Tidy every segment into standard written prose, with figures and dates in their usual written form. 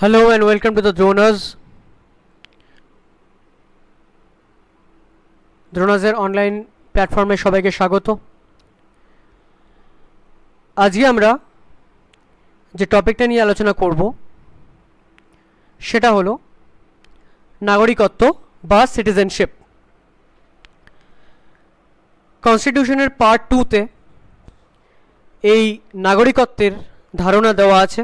Hello and welcome to the Dronas. Dronas online প্ল্যাটফর্মে সবাইকে স্বাগত। আজকে আমরা যে টপিকটা নিয়ে আলোচনা করব সেটা হলো নাগরিকত্ব বা সিটিজেনশিপ। কনস্টিটিউশনের পার্ট 2 তে এই নাগরিকত্বের ধারণা দেওয়া আছে।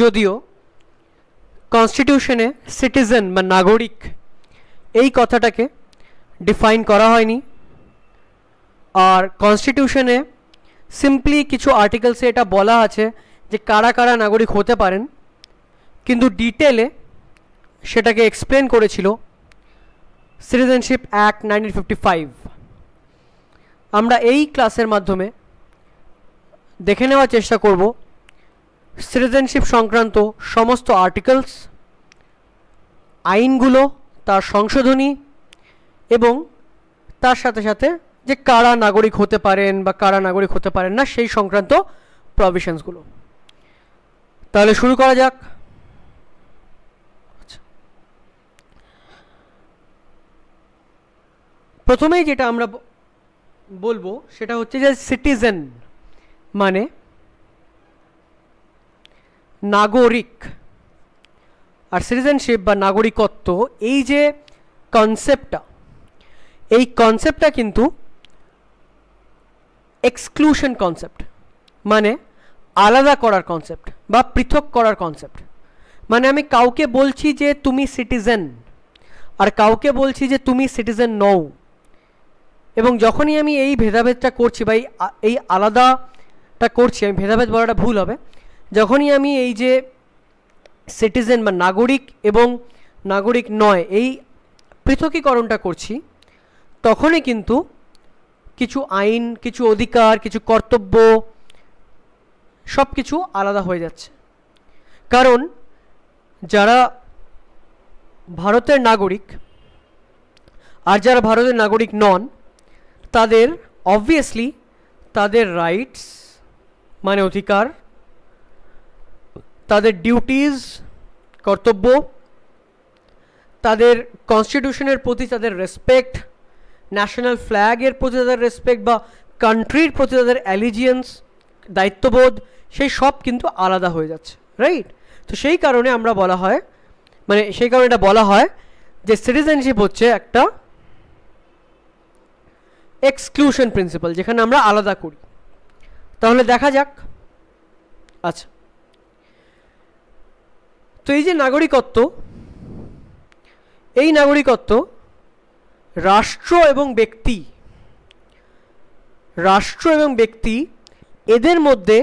যদিও কনস্টিটিউশনে সিটিজেন বা নাগরিক এই কথাটাকে ডিফাইন করা হয়নি, আর কনস্টিটিউশনে সিম্পলি কিছু আর্টিকেলসে এটা বলা আছে যে কারা কারা নাগরিক হতে পারেন, কিন্তু ডিটেলে সেটাকে এক্সপ্লেন করেছিল সিটিজেনশিপ অ্যাক্ট 1955। আমরা এই ক্লাসের মাধ্যমে দেখে নেওয়ার চেষ্টা করব সিটিজেনশিপ সংক্রান্ত সমস্ত আর্টিকেলস, আইনগুলো, তার সংশোধনী এবং তার সাথে সাথে যে কারা নাগরিক হতে পারেন বা কারা নাগরিক হতে পারেন না সেই সংক্রান্ত প্রভিশনসগুলো। তাহলে শুরু করা যাক। প্রথমেই যেটা আমরা বলবো সেটা হচ্ছে যে সিটিজেন মানে নাগরিক, আর সিটিজেনশিপ বা নাগরিকত্ব এই যে কনসেপ্টটা কিন্তু এক্সক্লুশন কনসেপ্ট, মানে আলাদা করার কনসেপ্ট বা পৃথক করার কনসেপ্ট। মানে আমি কাউকে বলছি যে তুমি সিটিজেন, আর কাউকে বলছি যে তুমি সিটিজেন নও, এবং যখনই আমি এই ভেদাভেদটা করছি বা এই আলাদাটা করছি, আমি ভেদাভেদ বলাটা ভুল হবে, যখনই আমি এই যে সিটিজেন বা নাগরিক এবং নাগরিক নয় এই পৃথকীকরণটা করছি, তখনই কিন্তু কিছু আইন, কিছু অধিকার, কিছু কর্তব্য সব কিছু আলাদা হয়ে যাচ্ছে। কারণ যারা ভারতের নাগরিক আর যারা ভারতের নাগরিক নন, তাদের অবভিয়াসলি তাদের রাইটস মানে অধিকার, তাদের ডিউটিজ কর্তব্য, তাদের কনস্টিটিউশনের প্রতি তাদের রেসপেক্ট, ন্যাশনাল ফ্ল্যাগের প্রতি তাদের রেসপেক্ট বা কান্ট্রির প্রতি তাদের অ্যালিজিয়েন্স, দায়িত্ববোধ, সেই সব কিন্তু আলাদা হয়ে যাচ্ছে, রাইট? তো সেই কারণে আমরা বলা হয়, মানে সেই কারণে এটা বলা হয় যে সিটিজেনশিপ হচ্ছে একটা এক্সক্লুশন প্রিন্সিপাল, যেখানে আমরা আলাদা করি। তাহলে দেখা যাক। আচ্ছা, তো এই যে নাগরিকত্ব, এই নাগরিকত্ব রাষ্ট্র এবং ব্যক্তি এদের মধ্যে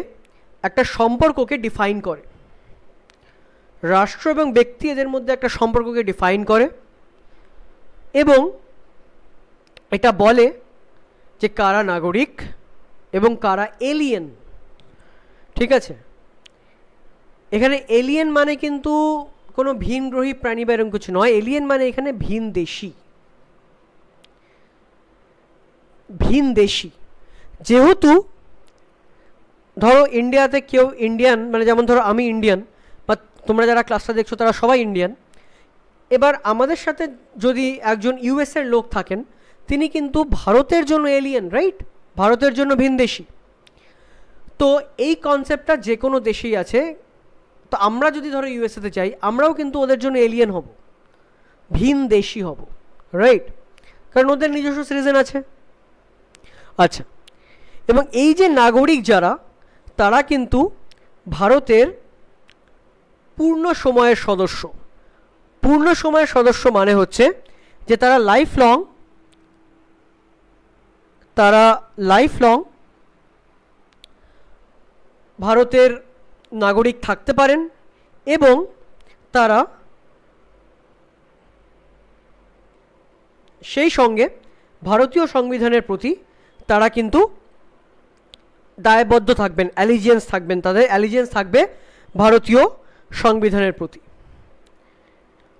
একটা সম্পর্ককে ডিফাইন করে। রাষ্ট্র এবং ব্যক্তি এদের মধ্যে একটা সম্পর্ককে ডিফাইন করে এবং এটা বলে যে কারা নাগরিক এবং কারা এলিয়েন। ঠিক আছে, এখানে এলিয়েন মানে কিন্তু কোনো ভিনগ্রহী প্রাণী বা এরকম কিছু নয়। এলিয়েন মানে এখানে ভিনদেশী। যেহেতু ধরো ইন্ডিয়াতে কেউ ইন্ডিয়ান, মানে যেমন ধরো আমি ইন্ডিয়ান বা তোমরা যারা ক্লাসটা দেখছো তারা সবাই ইন্ডিয়ান। এবার আমাদের সাথে যদি একজন ইউএসের লোক থাকেন, তিনি কিন্তু ভারতের জন্য এলিয়েন, রাইট? ভারতের জন্য ভিনদেশী। তো এই কনসেপ্টটা যে কোনো দেশেই আছে। তো আমরা যদি ধরো ইউএসএতে যাই, আমরাও কিন্তু ওদের জন্য এলিয়েন হব, ভিনদেশী হব, রাইট? কারণ ওদের নিজস্ব সিটিজেন আছে। আচ্ছা, এবং এই যে নাগরিক যারা, তারা কিন্তু ভারতের পূর্ণ সময়ের সদস্য মানে হচ্ছে যে তারা লাইফ লং ভারতের নাগরিক থাকতে পারেন এবং তারা সেই সঙ্গে ভারতীয় সংবিধানের প্রতি তারা কিন্তু দায়বদ্ধ থাকবেন, অ্যালিজিয়েন্স থাকবেন, তাদের অ্যালিজিয়েন্স থাকবে ভারতীয় সংবিধানের প্রতি।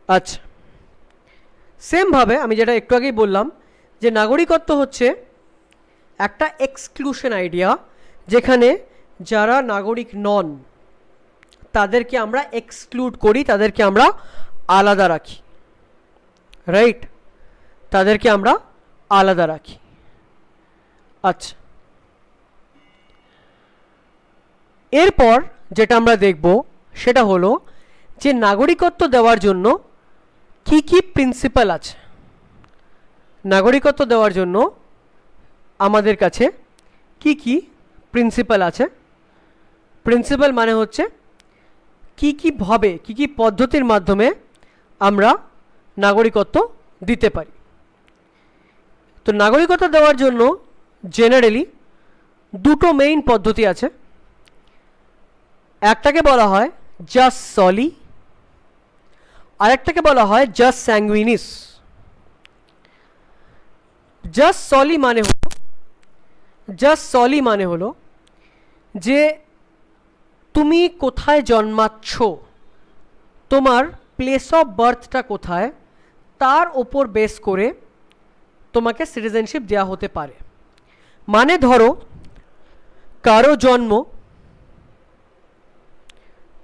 আচ্ছা, সেমভাবে আমি যেটা একটু আগেই বললাম যে নাগরিকত্ব হচ্ছে একটা এক্সক্লুশন আইডিয়া, যেখানে যারা নাগরিক নন তাদেরকে আমরা এক্সক্লুড করি, তাদেরকে আমরা আলাদা রাখি, রাইট, তাদেরকে আমরা আলাদা রাখি। আচ্ছা, এরপর যেটা আমরা দেখব সেটা হলো যে নাগরিকত্ব দেওয়ার জন্য কি কি প্রিন্সিপাল আছে। নাগরিকত্ব দেওয়ার জন্য আমাদের কাছে কি কি প্রিন্সিপাল আছে। প্রিন্সিপাল মানে হচ্ছে কি কি ভাবে, কি কি পদ্ধতির মাধ্যমে আমরা নাগরিকত্ব দিতে পারি। তো নাগরিকত্ব দেওয়ার জন্য জেনারেলি দুটো মেইন পদ্ধতি আছে। একটাকে বলা হয় জাস সলি, আরেকটাকে বলা হয় জাস স্যাঙ্গুইনিস। জাস সলি মানে হলো যে তুমি কোথায় জন্মাচ্ছ, তোমার প্লেস অফ বার্থটা কোথায়, তার ওপর বেস করে তোমাকে সিটিজেনশিপ দেওয়া হতে পারে। মানে ধরো কারো জন্ম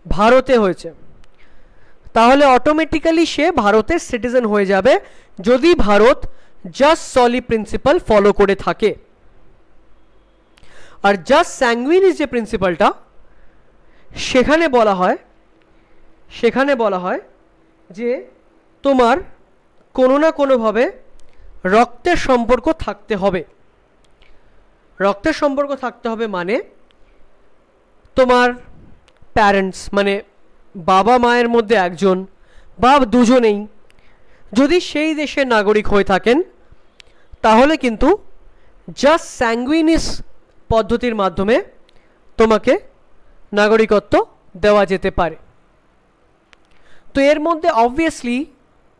ভারতে হয়েছে, তাহলে অটোমেটিক্যালি সে ভারতের সিটিজেন হয়ে যাবে যদি ভারত জাস সলি প্রিন্সিপাল ফলো করে থাকে। আর জাস স্যাঙ্গুইনিস যে প্রিন্সিপালটা, সেখানে বলা হয় যে তোমার কোনো না কোনোভাবে রক্তের সম্পর্ক থাকতে হবে। রক্তের সম্পর্ক থাকতে হবে মানে তোমার প্যারেন্টস মানে বাবা মায়ের মধ্যে একজন বা দুজনেই যদি সেই দেশের নাগরিক হয়ে থাকেন, তাহলে কিন্তু জাস্ট স্যাঙ্গুইনিস পদ্ধতির মাধ্যমে তোমাকে নাগরিকত্ব দেওয়া যেতে পারে। তো এর মধ্যে অবভিয়াসলি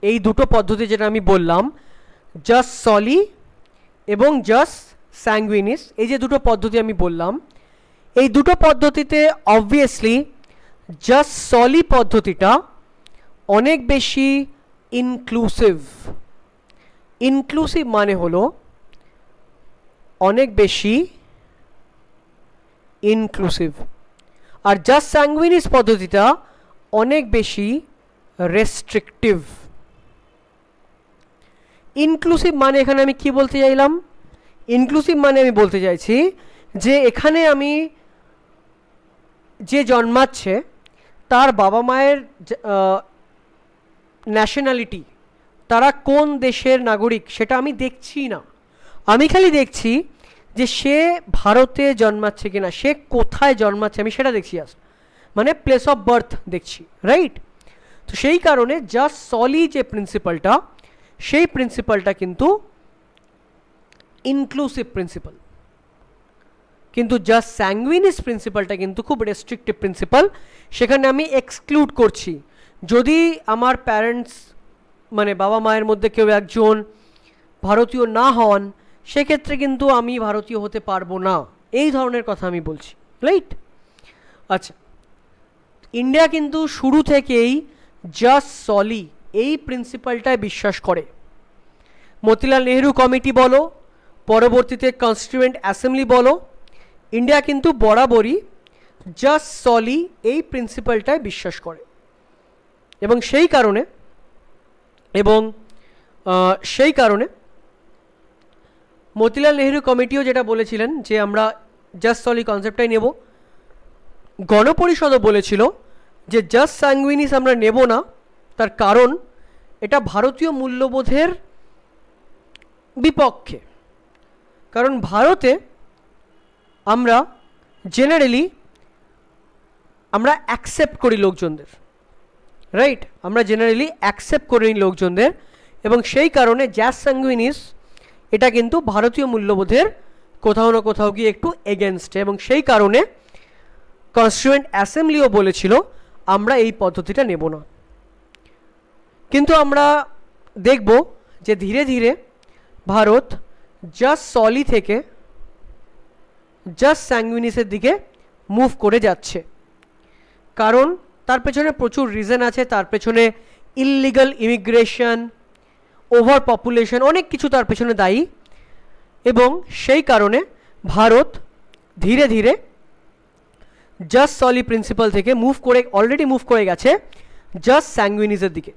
এই দুটো পদ্ধতি যেটা আমি বললাম, জাস্ট সলি এবং জাস্ট স্যাঙ্গুইনিস, এই যে দুটো পদ্ধতি আমি বললাম, এই দুটো পদ্ধতিতে অবভিয়াসলি জাস্ট সলি পদ্ধতিটা অনেক বেশি ইনক্লুসিভ মানে হলো অনেক বেশি ইনক্লুসিভ, আর জাস্ট স্যাঙ্গুইনিস পদ্ধতিটা অনেক বেশি রেস্ট্রিকটিভ। ইনক্লুসিভ মানে এখানে আমি কি বলতে চাইলাম, ইনক্লুসিভ মানে আমি বলতে চাইছি যে এখানে আমি যে জন্মাচ্ছে তার বাবা মায়ের ন্যাশনালিটি, তারা কোন দেশের নাগরিক সেটা আমি দেখছি না, আমি খালি দেখছি যে সে ভারতে জন্মাচ্ছে কিনা, সে কোথায় জন্মাচ্ছে আমি সেটা দেখছি, মানে প্লেস অফ বার্থ দেখছি, রাইট। তো সেই কারণে জাস্ট সলি যে প্রিন্সিপালটা, সেই প্রিন্সিপালটা কিন্তু ইনক্লুসিভ প্রিন্সিপাল, কিন্তু জাস্ট স্যাঙ্গুইনিস প্রিন্সিপালটা কিন্তু খুব রেস্ট্রিক্টিভ প্রিন্সিপাল। সেখানে আমি এক্সক্লুড করছি যদি আমার প্যারেন্টস মানে বাবা মায়ের মধ্যে কেউ একজন ভারতীয় না হন, সেক্ষেত্রে কিন্তু আমি ভারতীয় হতে পারবো না, এই ধরনের কথা আমি বলছি, রাইট। আচ্ছা, ইন্ডিয়া কিন্তু শুরু থেকেই জাস্ট সলি এই প্রিন্সিপালটায় বিশ্বাস করে। মতিলাল নেহরু কমিটি বলো, পরবর্তীতে কনস্টিটিউয়েন্ট অ্যাসেম্বলি বলো, ইন্ডিয়া কিন্তু বরাবরই জাস্ট সলি এই প্রিন্সিপালটায় বিশ্বাস করে। এবং সেই কারণে মতিলাল নেহরু কমিটিও যেটা বলেছিলেন যে আমরা জাস্ট সলি কনসেপ্টটাই নেব, গণপরিষদও বলেছিল যে জাস্ট স্যাঙ্গুইনিস আমরা নেব না, তার কারণ এটা ভারতীয় মূল্যবোধের বিপক্ষে। কারণ ভারতে আমরা জেনারেলি আমরা অ্যাকসেপ্ট করি লোকজনদের, রাইট, আমরা জেনারেলি অ্যাকসেপ্ট করে নিই লোকজনদের, এবং সেই কারণে জাস্ট স্যাঙ্গুইনিস এটা কিন্তু ভারতীয় মূল্যবোধের কোথাও না কোথাও গিয়ে একটু এগেনস্টে, এবং সেই কারণে কনস্টিটিউয়েন্ট অ্যাসেম্বলিও বলেছিল আমরা এই পদ্ধতিটা নেব না। কিন্তু আমরা দেখব যে ধীরে ধীরে ভারত জাস্ট সলি থেকে জাস্ট স্যাঙ্গুইনিসের দিকে মুভ করে যাচ্ছে, কারণ তার পেছনে প্রচুর রিজন আছে, তার পেছনে ইললিগাল ইমিগ্রেশন, ওভার পপুলেশন, অনেক কিছু তার পেছনে দায়ী, এবং সেই কারণে ভারত ধীরে ধীরে জাস্ট সলি প্রিন্সিপাল থেকে অলরেডি মুভ করে গেছে জাস্ট স্যাঙ্গুইনিজের দিকে,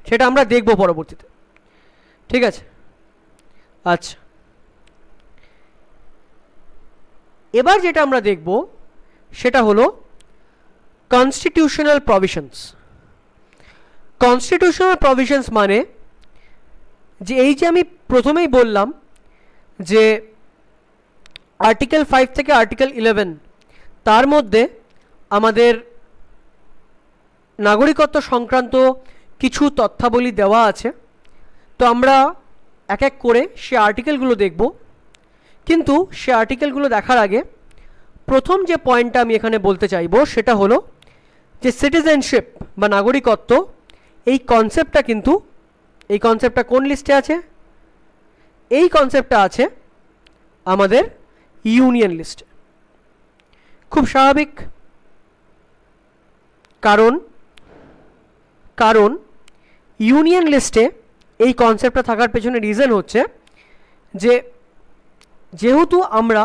সেটা আমরা দেখব পরবর্তীতে। ঠিক আছে, আচ্ছা এবার যেটা আমরা দেখব সেটা হলো কনস্টিটিউশনাল প্রভিশনস। কনস্টিটিউশনাল প্রভিশনস মানে যে এই যে আমি প্রথমেই বললাম যে আর্টিকেল 5 থেকে আর্টিকেল 11 তার মধ্যে আমাদের নাগরিকত্ব সংক্রান্ত কিছু তথ্যাবলী দেওয়া আছে, তো আমরা এক এক করে সে আর্টিকেলগুলো দেখব। কিন্তু সে আর্টিকেলগুলো দেখার আগে প্রথম যে পয়েন্টটা আমি এখানে বলতে চাইবো সেটা হলো যে সিটিজেনশিপ বা নাগরিকত্ব এই কনসেপ্টটা কোন লিস্টে আছে? এই কনসেপ্টটা আছে আমাদের ইউনিয়ন লিস্টে। খুব স্বাভাবিক, কারণ ইউনিয়ন লিস্টে এই কনসেপ্টটা থাকার পেছনে রিজন হচ্ছে যে যেহেতু আমরা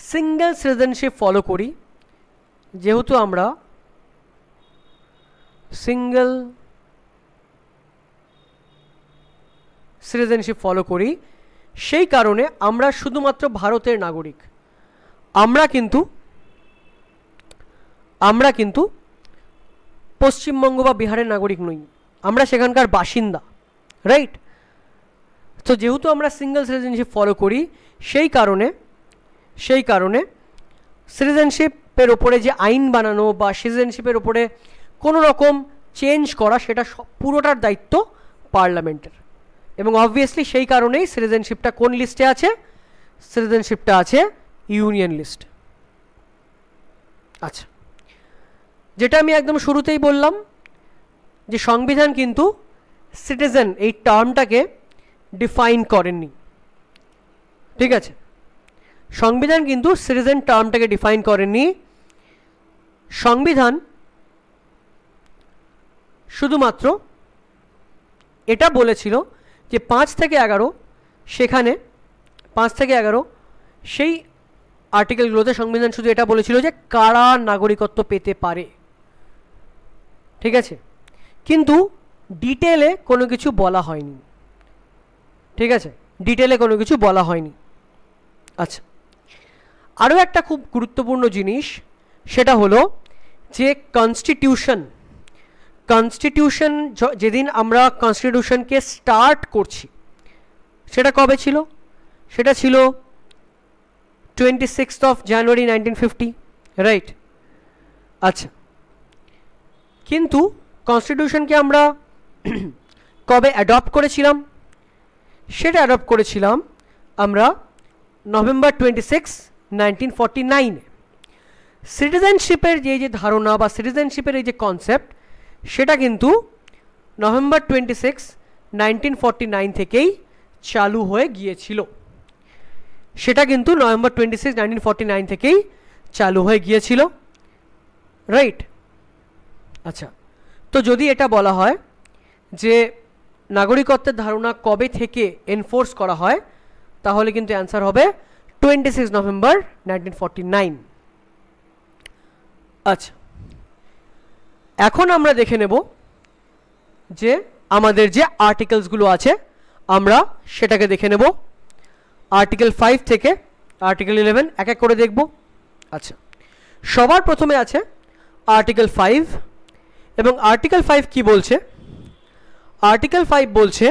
সিঙ্গেল সিটিজেনশিপ ফলো করি, সেই কারণে আমরা শুধুমাত্র ভারতের নাগরিক। আমরা কিন্তু পশ্চিমবঙ্গ বা বিহারের নাগরিক নই, আমরা সেখানকার বাসিন্দা, রাইট? তো যেহেতু আমরা সিঙ্গেল সিটিজেনশিপ ফলো করি সেই কারণে সিটিজেনশিপের ওপরে যে আইন বানানো বা সিটিজেনশিপের ওপরে কোনো রকম চেঞ্জ করা সেটা পুরোটার দায়িত্ব পার্লামেন্টের। এবং অবভিয়াসলি সেই কারণেই সিটিজেনশিপটা কোন লিস্টে আছে? সিটিজেনশিপটা আছে ইউনিয়ন লিস্ট। আচ্ছা, যেটা আমি একদম শুরুতেই বললাম যে সংবিধান কিন্তু সিটিজেন এই টার্মটাকে ডিফাইন করেননি। ঠিক আছে, সংবিধান কিন্তু সিটিজেন টার্মটাকে ডিফাইন করেননি। সংবিধান শুধুমাত্র এটা বলেছিল যে 5 থেকে 11 সেই আর্টিকেলগুলোতে সংবিধান শুধু এটা বলেছিল যে কারা নাগরিকত্ব পেতে পারে। ঠিক আছে, কিন্তু ডিটেলে কোনো কিছু বলা হয়নি। ঠিক আছে, ডিটেলে কোনো কিছু বলা হয়নি। আচ্ছা, আরও একটা খুব গুরুত্বপূর্ণ জিনিস সেটা হলো যে কনস্টিটিউশন যেদিন আমরা কনস্টিটিউশনকে স্টার্ট করছি সেটা কবে ছিল? সেটা ছিল 26 জানুয়ারি 1950, রাইট? আচ্ছা, কিন্তু কনস্টিটিউশনকে আমরা কবে অ্যাডপ্ট করেছিলাম? সেটা অ্যাডপ্ট করেছিলাম আমরা নভেম্বর 26, 1949। সিটিজেনশিপের যে ধারণা বা সিটিজেনশিপের এই যে কনসেপ্ট সেটা কিন্তু নভেম্বর 26, 1949 থেকেই চালু হয়ে গিয়েছিল। রাইট? আচ্ছা, তো যদি এটা বলা হয় যে নাগরিকত্বের ধারণা কবে থেকে এনফোর্স করা হয় তাহলে কিন্তু অ্যান্সার হবে 26 নভেম্বর 1949। আচ্ছা, এখন আমরা দেখে নেব যে আমাদের যে আর্টিকেলসগুলো আছে আমরা সেটাকে দেখে নেব আর্টিকেল 5 থেকে আর্টিকেল 11 এক এক করে দেখব। আচ্ছা, সবার প্রথমে আছে আর্টিকেল 5 এবং আর্টিকেল 5 কি বলছে? আর্টিকেল 5 বলছে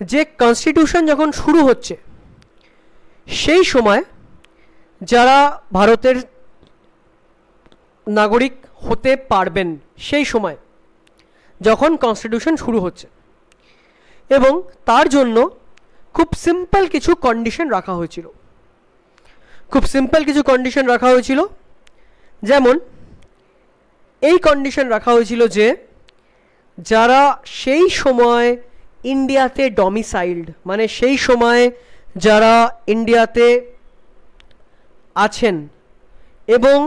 যে কনস্টিটিউশন যখন শুরু হচ্ছে সেই সময় যারা ভারতের নাগরিক হতে পারবেন সেই সময় যখন কনস্টিটিউশন শুরু হচ্ছে, এবং তার জন্য খুব সিম্পল কিছু কন্ডিশন রাখা হয়েছিল। যেমন এই কন্ডিশন রাখা হয়েছিল যে যারা সেই সময় ইন্ডিয়াতে ডমিসাইলড, মানে সেই সময় যারা ইন্ডিয়াতে আছেন এবং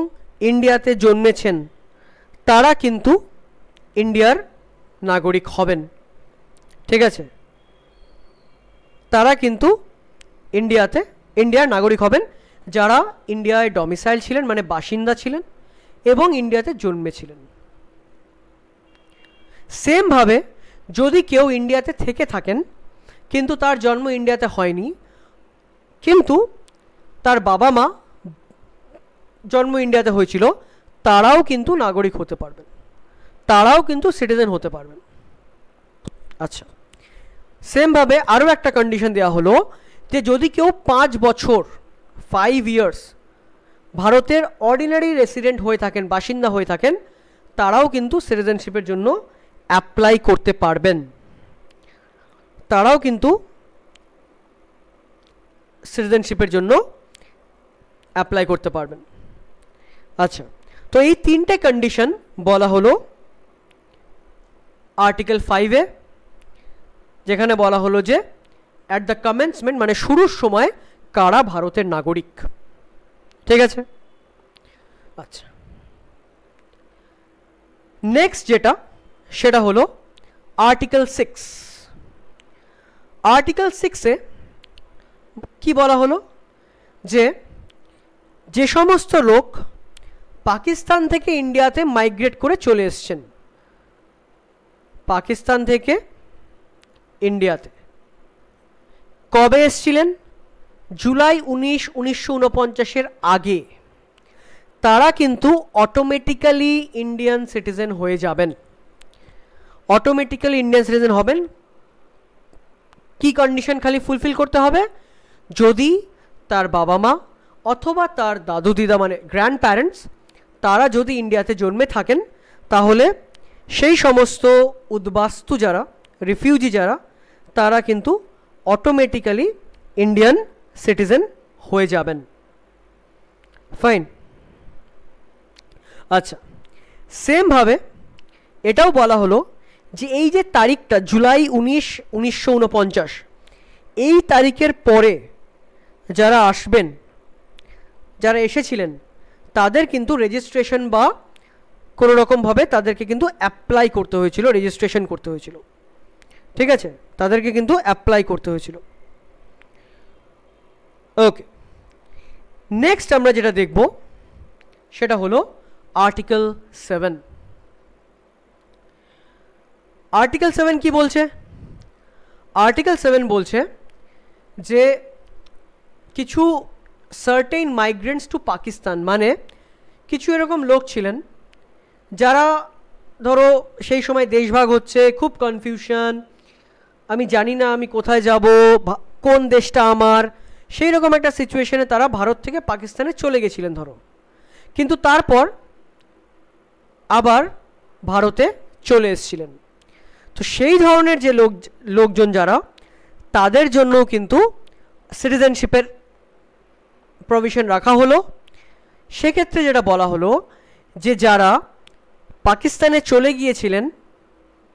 ইন্ডিয়াতে জন্মেছেন তারা কিন্তু ইন্ডিয়ার নাগরিক হবেন। ঠিক আছে, তারা কিন্তু ইন্ডিয়ার নাগরিক হবেন যারা ইন্ডিয়ায় ডমিসাইল ছিলেন, মানে বাসিন্দা ছিলেন এবং ইন্ডিয়াতে জন্মেছিলেন। সেমভাবে যদি কেউ ইন্ডিয়াতে থেকে থাকেন কিন্তু তার জন্ম ইন্ডিয়াতে হয়নি, কিন্তু তার বাবা মা জন্ম ইন্ডিয়াতে হয়েছিল, তারাও কিন্তু নাগরিক হতে পারবেন, তারাও কিন্তু সিটিজেন হতে পারবেন। আচ্ছা, সেমভাবে আরও একটা কন্ডিশন দেওয়া হলো যে যদি কেউ 5 বছর 5 ইয়ার্স ভারতের অর্ডিনারি রেসিডেন্ট হয়ে থাকেন, বাসিন্দা হয়ে থাকেন, তারাও কিন্তু সিটিজেনশিপের জন্য অ্যাপ্লাই করতে পারবেন, তারাও কিন্তু সিটিজেনশিপের জন্য অ্যাপ্লাই করতে পারবেন। আচ্ছা, তো এই 3টে কন্ডিশন বলা হলো আর্টিকেল 5-এ, যেখানে বলা হলো যে অ্যাট দ্য কমেন্সমেন্ট মানে শুরুর সময় কারা ভারতের নাগরিক। ঠিক আছে? আচ্ছা, নেক্সট যেটা সেটা হলো আর্টিকেল 6। আর্টিকেল 6-এ কি বলা হলো যে যে সমস্ত লোক পাকিস্তান থেকে ইন্ডিয়াতে মাইগ্রেট করে চলে এসছেন, পাকিস্তান থেকে ইন্ডিয়াতে কবে এসছিলেন? জুলাই 19, 1949-এর আগে, তারা কিন্তু অটোমেটিক্যালি ইন্ডিয়ান সিটিজেন হয়ে যাবেন, অটোমেটিক্যালি ইন্ডিয়ান সিটিজেন হবেন। কি কন্ডিশন খালি ফুলফিল করতে হবে? যদি তার বাবা মা অথবা তার দাদু দিদা মানে গ্র্যান্ড প্যারেন্টস তারা যদি ইন্ডিয়াতে জন্মে থাকেন, তাহলে সেই সমস্ত উদ্বাস্তু যারা, রিফিউজি যারা, তারা কিন্তু অটোমেটিক্যালি ইন্ডিয়ান সিটিজেন হয়ে যাবেন। ফাইন। আচ্ছা, সেমভাবে এটাও বলা হলো যে এই যে তারিখটা জুলাই 19, 1949, এই তারিখের পরে যারা আসবেন, যারা এসেছিলেন, তাদের কিন্তু রেজিস্ট্রেশন বা কোনো রকমভাবে তাদেরকে কিন্তু অ্যাপ্লাই করতে হয়েছিল, রেজিস্ট্রেশন করতে হয়েছিল। ঠিক আছে? তাদেরকে কিন্তু অ্যাপ্লাই করতে হয়েছিল। ওকে, নেক্সট আমরা যেটা দেখব সেটা হলো আর্টিকেল 7। আর্টিকেল 7 কি বলছে? আর্টিকেল 7 বলছে যে কিছু সার্টেইন মাইগ্রেন্টস টু পাকিস্তান, মানে কিছু এরকম লোক ছিলেন যারা ধরো সেই সময় দেশভাগ হচ্ছে, খুব কনফিউশন, আমি জানি না আমি কোথায় যাব, কোন দেশটা আমার, সেই রকম একটা সিচুয়েশনে তারা ভারত থেকে পাকিস্তানে চলে গেছিলেন ধরো, কিন্তু তারপর আবার ভারতে চলে এসেছিলেন। তো সেই ধরনের যে লোকজন যারা, তাদের জন্য কিন্তু সিটিজেনশিপের প্রভিশন রাখা হলো। সেক্ষেত্রে যেটা বলা হলো যে যারা পাকিস্তানে চলে গিয়েছিলেন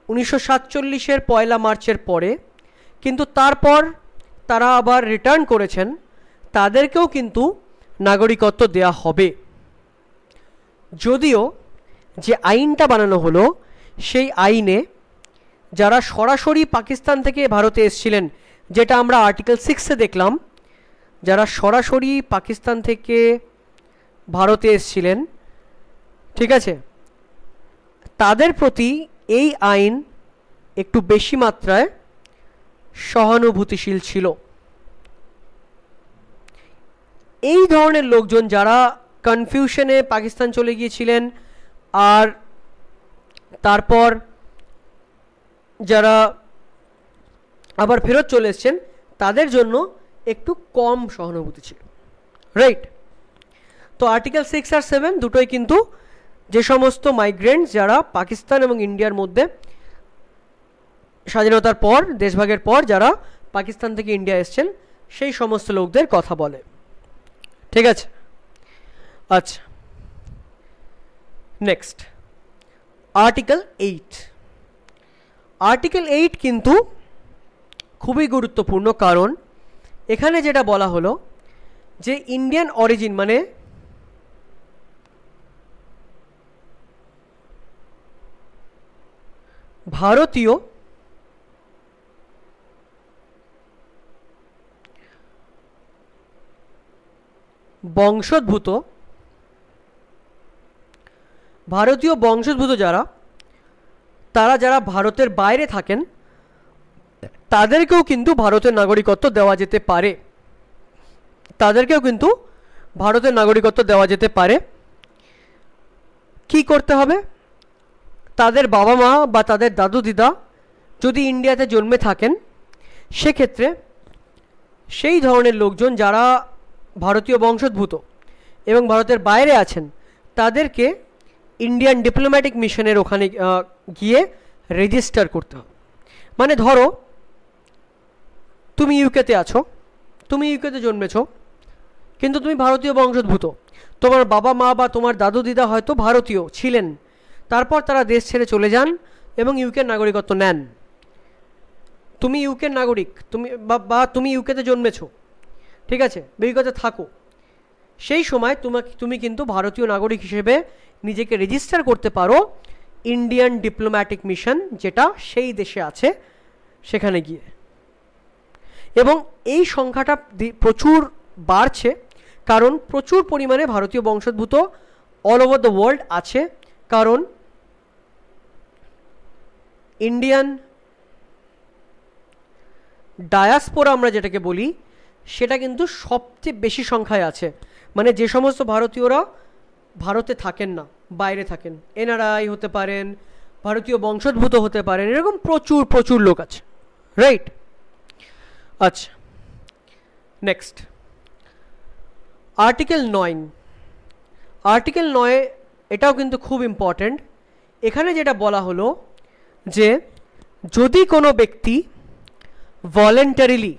1947-এর 1 মার্চের পরে, কিন্তু তারপর তারা আবার রিটার্ন করেছেন, তাদেরকেও কিন্তু নাগরিকত্ব দেয়া হবে। যদিও যে আইনটা বানানো হলো সেই আইনে যারা সরাসরি পাকিস্তান থেকে ভারতে এসেছিলেন, যেটা আমরা আর্টিকেল 6-এ দেখলাম, যারা সরাসরি পাকিস্তান থেকে ভারতে এসেছিলেন, ঠিক আছে, তাদের প্রতি এই আইন একটু বেশি মাত্রায় সহানুভূতিশীল ছিল। এই ধরনের লোকজন যারা কনফিউশনে পাকিস্তান চলে গিয়েছিলেন আর তারপর যারা আবার ফেরত চলে এসেছেন, তাদের জন্য একটু কম সহানুভূতি ছিল, রাইট? তো আর্টিকেল 6 আর 7 দুটোই কিন্তু যে সমস্ত মাইগ্রেন্টস যারা পাকিস্তান এবং ইন্ডিয়ার মধ্যে স্বাধীনতার পর, দেশভাগের পর যারা পাকিস্তান থেকে ইন্ডিয়া এসেছেন, সেই সমস্ত লোকদের কথা বলে। ঠিক আছে? আচ্ছা, নেক্সট আর্টিকেল 8। আর্টিকেল 8 কিন্তু খুবই গুরুত্বপূর্ণ, কারণ এখানে যেটা বলা হলো যে ইন্ডিয়ান অরিজিন মানে ভারতীয় বংশোদ্ভূত যারা, তারা যারা ভারতের বাইরে থাকেন তাদেরকেও কিন্তু ভারতের নাগরিকত্ব দেওয়া যেতে পারে, কি করতে হবে? তাদের বাবা মা বা তাদের দাদু দিদা যদি ইন্ডিয়াতে জন্মে থাকেন, সেক্ষেত্রে সেই ধরনের লোকজন যারা ভারতীয় বংশোদ্ভূত এবং ভারতের বাইরে আছেন তাদেরকে ইন্ডিয়ান ডিপ্লোম্যাটিক মিশনের ওখানে গিয়ে রেজিস্টার করতে হবে। মানে ধরো তুমি ইউকেতে আছো, তুমি ইউকেতে জন্মেছো, কিন্তু তুমি ভারতীয় বংশোদ্ভূত, তোমার বাবা মা বা তোমার দাদু দিদা হয়তো ভারতীয় ছিলেন, তারপর তারা দেশ ছেড়ে চলে যান এবং ইউকের নাগরিকত্ব নেন। তুমি ইউকের নাগরিক, তুমি ইউকেতে জন্মেছো, ঠিক আছে, ইউকেতে থাকো, সেই সময় তুমি কিন্তু ভারতীয় নাগরিক হিসেবে নিজেকে রেজিস্টার করতে পারো ইন্ডিয়ান ডিপ্লোম্যাটিক মিশন যেটা সেই দেশে আছে সেখানে গিয়ে। এবং এই সংখ্যাটা প্রচুর বাড়ছে, কারণ প্রচুর পরিমাণে ভারতীয় বংশোদ্ভূত অল ওভার দ্য ওয়ার্ল্ড আছে, কারণ ইন্ডিয়ান ডায়াসপোরা আমরা যেটাকে বলি সেটা কিন্তু সবচেয়ে বেশি সংখ্যায় আছে। মানে যে সমস্ত ভারতীয়রা ভারতে থাকেন না, বাইরে থাকেন, এনআরআই হতে পারেন, ভারতীয় বংশোদ্ভূত হতে পারেন, এরকম প্রচুর প্রচুর লোক আছে, রাইট? আচ্ছা, নেক্সট আর্টিকেল 9। আর্টিকেল 9 এটাও কিন্তু খুব ইম্পর্ট্যান্ট। এখানে যেটা বলা হলো যে যদি কোনো ব্যক্তি ভলেন্টারিলি,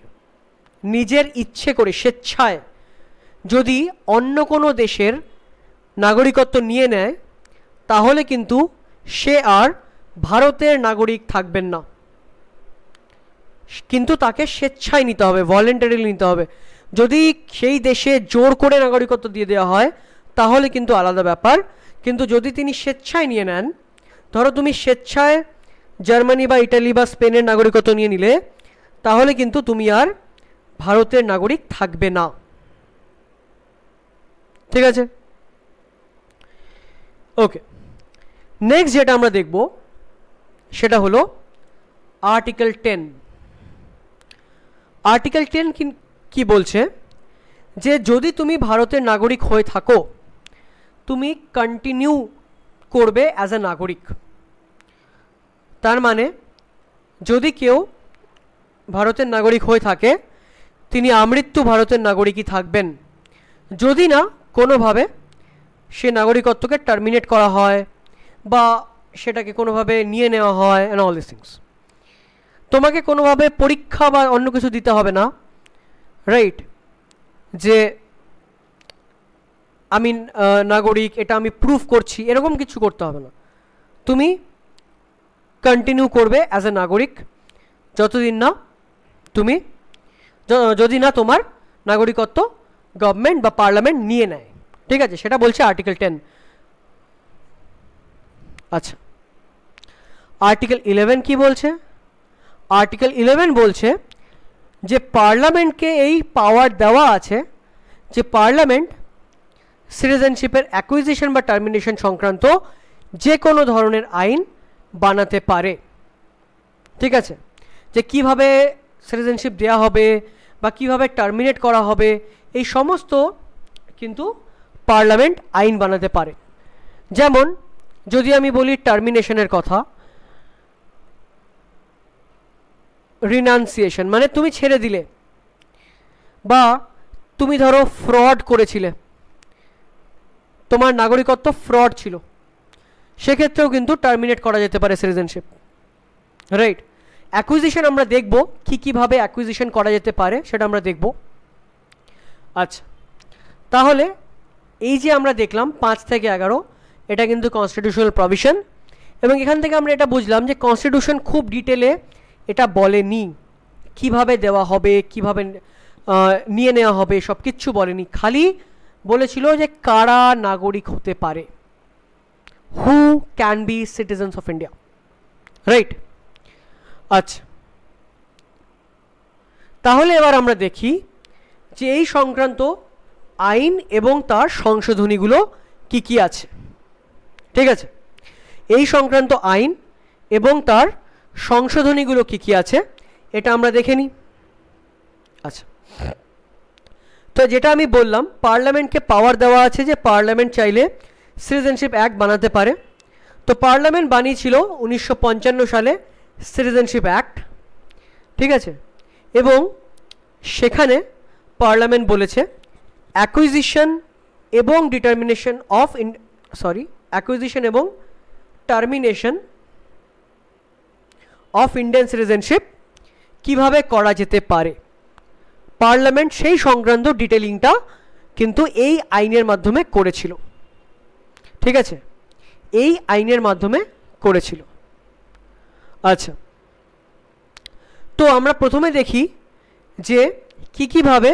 নিজের ইচ্ছে করে, স্বেচ্ছায় যদি অন্য কোনো দেশের নাগরিকত্ব নিয়ে নেয়, তাহলে কিন্তু সে আর ভারতের নাগরিক থাকবেন না, কিন্তু তাকে স্বেচ্ছায় নিতে হবে, ভলেন্টারিলি নিতে হবে। যদি সেই দেশে জোর করে নাগরিকত্ব দিয়ে দেওয়া হয় তাহলে কিন্তু আলাদা ব্যাপার, কিন্তু যদি তিনি স্বেচ্ছায় নিয়ে নেন, ধরো তুমি স্বেচ্ছায় জার্মানি বা ইটালি বা স্পেনের নাগরিকত্ব নিয়ে নিলে, তাহলে কিন্তু তুমি আর ভারতের নাগরিক থাকবে না, ঠিক আছে? ওকে, নেক্সট যেটা আমরা দেখব সেটা হলো আর্টিকেল 10। আর্টিকেল 10 কি বলছে? যে যদি তুমি ভারতের নাগরিক হয়ে থাকো, তুমি কন্টিনিউ করবে অ্যাজ এ নাগরিক। তার মানে যদি কেউ ভারতের নাগরিক হয়ে থাকে, তিনি আমৃত্যু ভারতের নাগরিকই থাকবেন, যদি না কোনোভাবে সে নাগরিকত্বকে টার্মিনেট করা হয় বা সেটাকে কোনোভাবে নিয়ে নেওয়া হয়, অ্যান্ড অল দিস থিংস। তোমাকে কোনোভাবে পরীক্ষা বা অন্য কিছু দিতে হবে না, রাইট? যে আমি নাগরিক, এটা আমি প্রুফ করছি, এরকম কিছু করতে হবে না। তুমি কন্টিনিউ করবে অ্যাজ এ নাগরিক যতদিন না তুমি, যদি না তোমার নাগরিকত্ব গভর্নমেন্ট বা পার্লামেন্ট নিয়ে নেয়, ঠিক আছে? সেটা বলছে আর্টিকেল 10। আচ্ছা, আর্টিকেল 11 কি বলছে? আর্টিকেল 11 বলছে যে পার্লামেন্টকে এই পাওয়ার দেওয়া আছে যে পার্লামেন্ট সিটিজেনশিপের অ্যাকুইজিশন বা টার্মিনেশন সংক্রান্ত যে কোনো ধরনের আইন বানাতে পারে, ঠিক আছে? যে কিভাবে সিটিজেনশিপ দেওয়া হবে বা কিভাবে টার্মিনেট করা হবে, এই সমস্ত কিন্তু পার্লামেন্ট আইন বানাতে পারে। যেমন যদি আমি বলি টার্মিনেশনের কথা, রিনাউন্সিয়েশন মানে তুমি ছেড়ে দিলে, বা তুমি ধরো ফ্রড করেছিলে, তোমার নাগরিকত্ব ফ্রড ছিল, সেক্ষেত্রেও কিন্তু টার্মিনেট করা যেতে পারে সিটিজেনশিপ, রাইট? অ্যাকুইজিশন আমরা দেখব কীভাবে অ্যাকুইজিশন করা যেতে পারে, সেটা আমরা দেখব। আচ্ছা, তাহলে এই যে আমরা দেখলাম 5 থেকে 11, এটা কিন্তু কনস্টিটিউশনাল প্রভিশন, এবং এখান থেকে আমরা এটা বুঝলাম যে কনস্টিটিউশন খুব ডিটেলে এটা বলেনি কিভাবে দেওয়া হবে, কিভাবে নিয়ে নেওয়া হবে, সব কিচ্ছু বলেনি, খালি বলেছিল যে কারা নাগরিক হতে পারে, who can be citizens of India, right? আচ্ছা, তাহলে এবার আমরা দেখি যে এই সংক্রান্ত আইন এবং তার সংশোধনীগুলো কি কি আছে। ঠিক আছে, এই সংক্রান্ত আইন এবং তার সংশোধনীগুলো কি কি আছে এটা আমরা দেখে নিই। আচ্ছা, তো যেটা আমি বললাম, পার্লামেন্টকে পাওয়ার দেওয়া আছে যে পার্লামেন্ট চাইলে সিটিজেনশিপ অ্যাক্ট বানাতে পারে। তো পার্লামেন্ট বানিয়েছিল 1955 সালে সিটিজেনশিপ অ্যাক্ট। ঠিক আছে, এবং সেখানে পার্লামেন্ট বলেছে অ্যাকুইজিশন এবং ডিটারমিনেশন অফ অ্যাকুইজিশন এবং টার্মিনেশন অফ ইন্ডিয়ান সিটিজেনশিপ কিভাবে করা যেতে পারে। পার্লামেন্ট সেই সংক্রান্ত ডিটেলিংটা কিন্তু এই আইনের মাধ্যমে করেছিল। ঠিক আছে, এই আইনের মাধ্যমে করেছিল। আচ্ছা, তো আমরা প্রথমে দেখি যে কিভাবে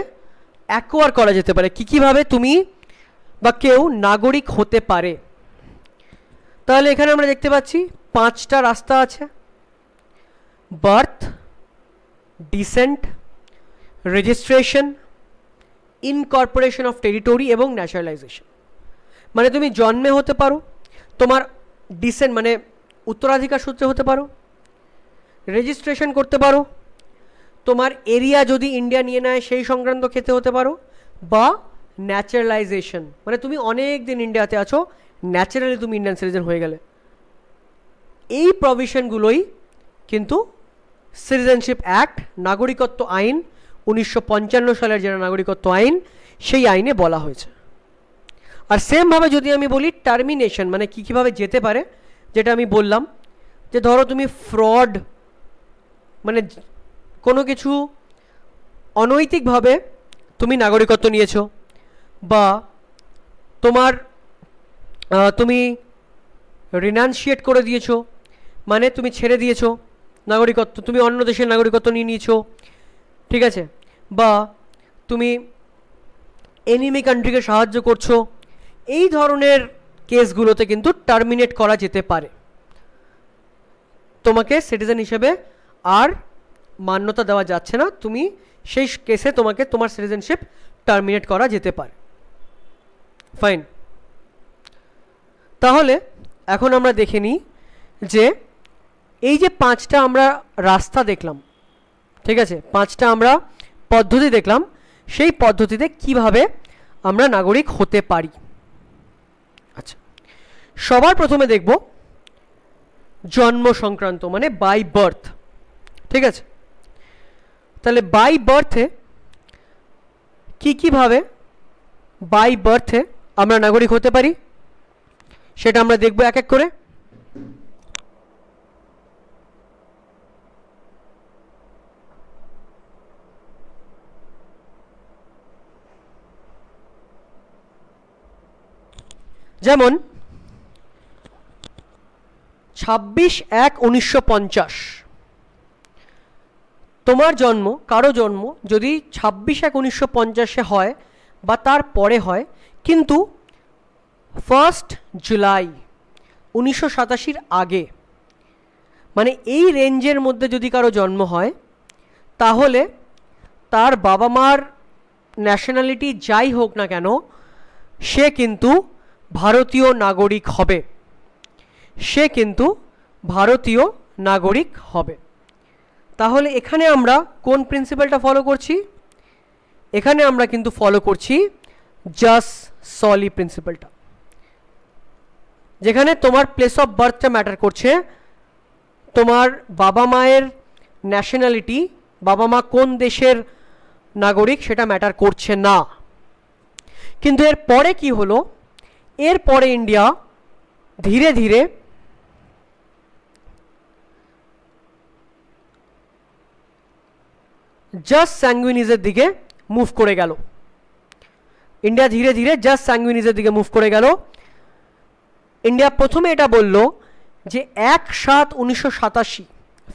অ্যাকোয়ার করা যেতে পারে, কিভাবে তুমি বা কেউ নাগরিক হতে পারে। তাহলে এখানে আমরা দেখতে পাচ্ছি 5টা রাস্তা আছে: birth, descent, registration, incorporation of territory এবং ন্যাচারালাইজেশন। মানে তুমি জন্মে হতে পারো, তোমার ডিসেন্ট মানে উত্তরাধিকার সূত্রে হতে পারো, রেজিস্ট্রেশন করতে পারো, তোমার এরিয়া যদি ইন্ডিয়া নিয়ে নেয় সেই সংক্রান্ত ক্ষেত্রে হতে পারো, বা ন্যাচারালাইজেশন মানে তুমি অনেক দিন ইন্ডিয়াতে আছো, ন্যাচারালি তুমি ইন্ডিয়ান সিটিজেন হয়ে গেলে। এই প্রভিশনগুলোই কিন্তু সিটিজেনশিপ অ্যাক্ট, নাগরিকত্ব আইন, 1955 সালের যেটা নাগরিকত্ব আইন, সেই আইনে বলা হয়েছে। আর সেমভাবে যদি আমি বলি টার্মিনেশন মানে কীভাবে যেতে পারে, যেটা আমি বললাম যে ধরো তুমি ফ্রড মানে কোনো কিছু অনৈতিকভাবে তুমি নাগরিকত্ব নিয়েছো, বা তুমি রিনাউন্সিয়েট করে দিয়েছো মানে তুমি ছেড়ে দিয়েছো নাগরিকত্ব, তুমি অন্য দেশের নাগরিকত্ব নিয়ে নিয়েছো। ঠিক আছে, বা তুমি এনিমি কান্ট্রিকে সাহায্য করছো, এই ধরনের কেসগুলোতে কিন্তু টার্মিনেট করা যেতে পারে। তোমাকে সিটিজেন হিসেবে আর মান্যতা দেওয়া যাচ্ছে না, তুমি সেই কেসে তোমাকে তোমার সিটিজেনশিপ টার্মিনেট করা যেতে পারে। ফাইন, তাহলে এখন আমরা দেখে নিই যে এই যে 5টা আমরা রাস্তা দেখলাম, ঠিক আছে, 5টা আমরা পদ্ধতি দেখলাম, সেই পদ্ধতিতে কিভাবে আমরা নাগরিক হতে পারি। আচ্ছা, সবার প্রথমে দেখব জন্ম সংক্রান্ত মানে বাই বার্থ। ঠিক আছে, তাহলে বাই বার্থে কিভাবে বাই বার্থে আমরা নাগরিক হতে পারি সেটা আমরা দেখব এক এক করে। যেমন 26/1/1950 তোমার জন্ম, কারো জন্ম যদি 26/1/1950 হয় বা তার পরে হয়, কিন্তু 1 জুলাই 1987 আগে, মানে এই রেঞ্জের মধ্যে যদি কারো জন্ম হয়, তাহলে তার বাবা মার ন্যাশনালিটি যাই হোক না কেন সে কিন্তু ভারতীয় নাগরিক হবে, সে কিন্তু ভারতীয় নাগরিক হবে। তাহলে এখানে আমরা কোন প্রিন্সিপালটা ফলো করছি? এখানে আমরা কিন্তু ফলো করছি জাস সলি প্রিন্সিপালটা, যেখানে তোমার প্লেস অফ বার্থটা ম্যাটার করছে, তোমার বাবা মায়ের ন্যাশনালিটি, বাবা মা কোন দেশের নাগরিক সেটা ম্যাটার করছে না। কিন্তু এর পরে কি হলো? এরপরে ইন্ডিয়া ধীরে ধীরে জাস্ট স্যাঙ্গুইনিজের দিকে মুভ করে গেল। ইন্ডিয়া ধীরে ধীরে জাস্ট স্যাঙ্গুইনিজের দিকে মুভ করে গেল। ইন্ডিয়া প্রথমে এটা বলল যে 1/7/1987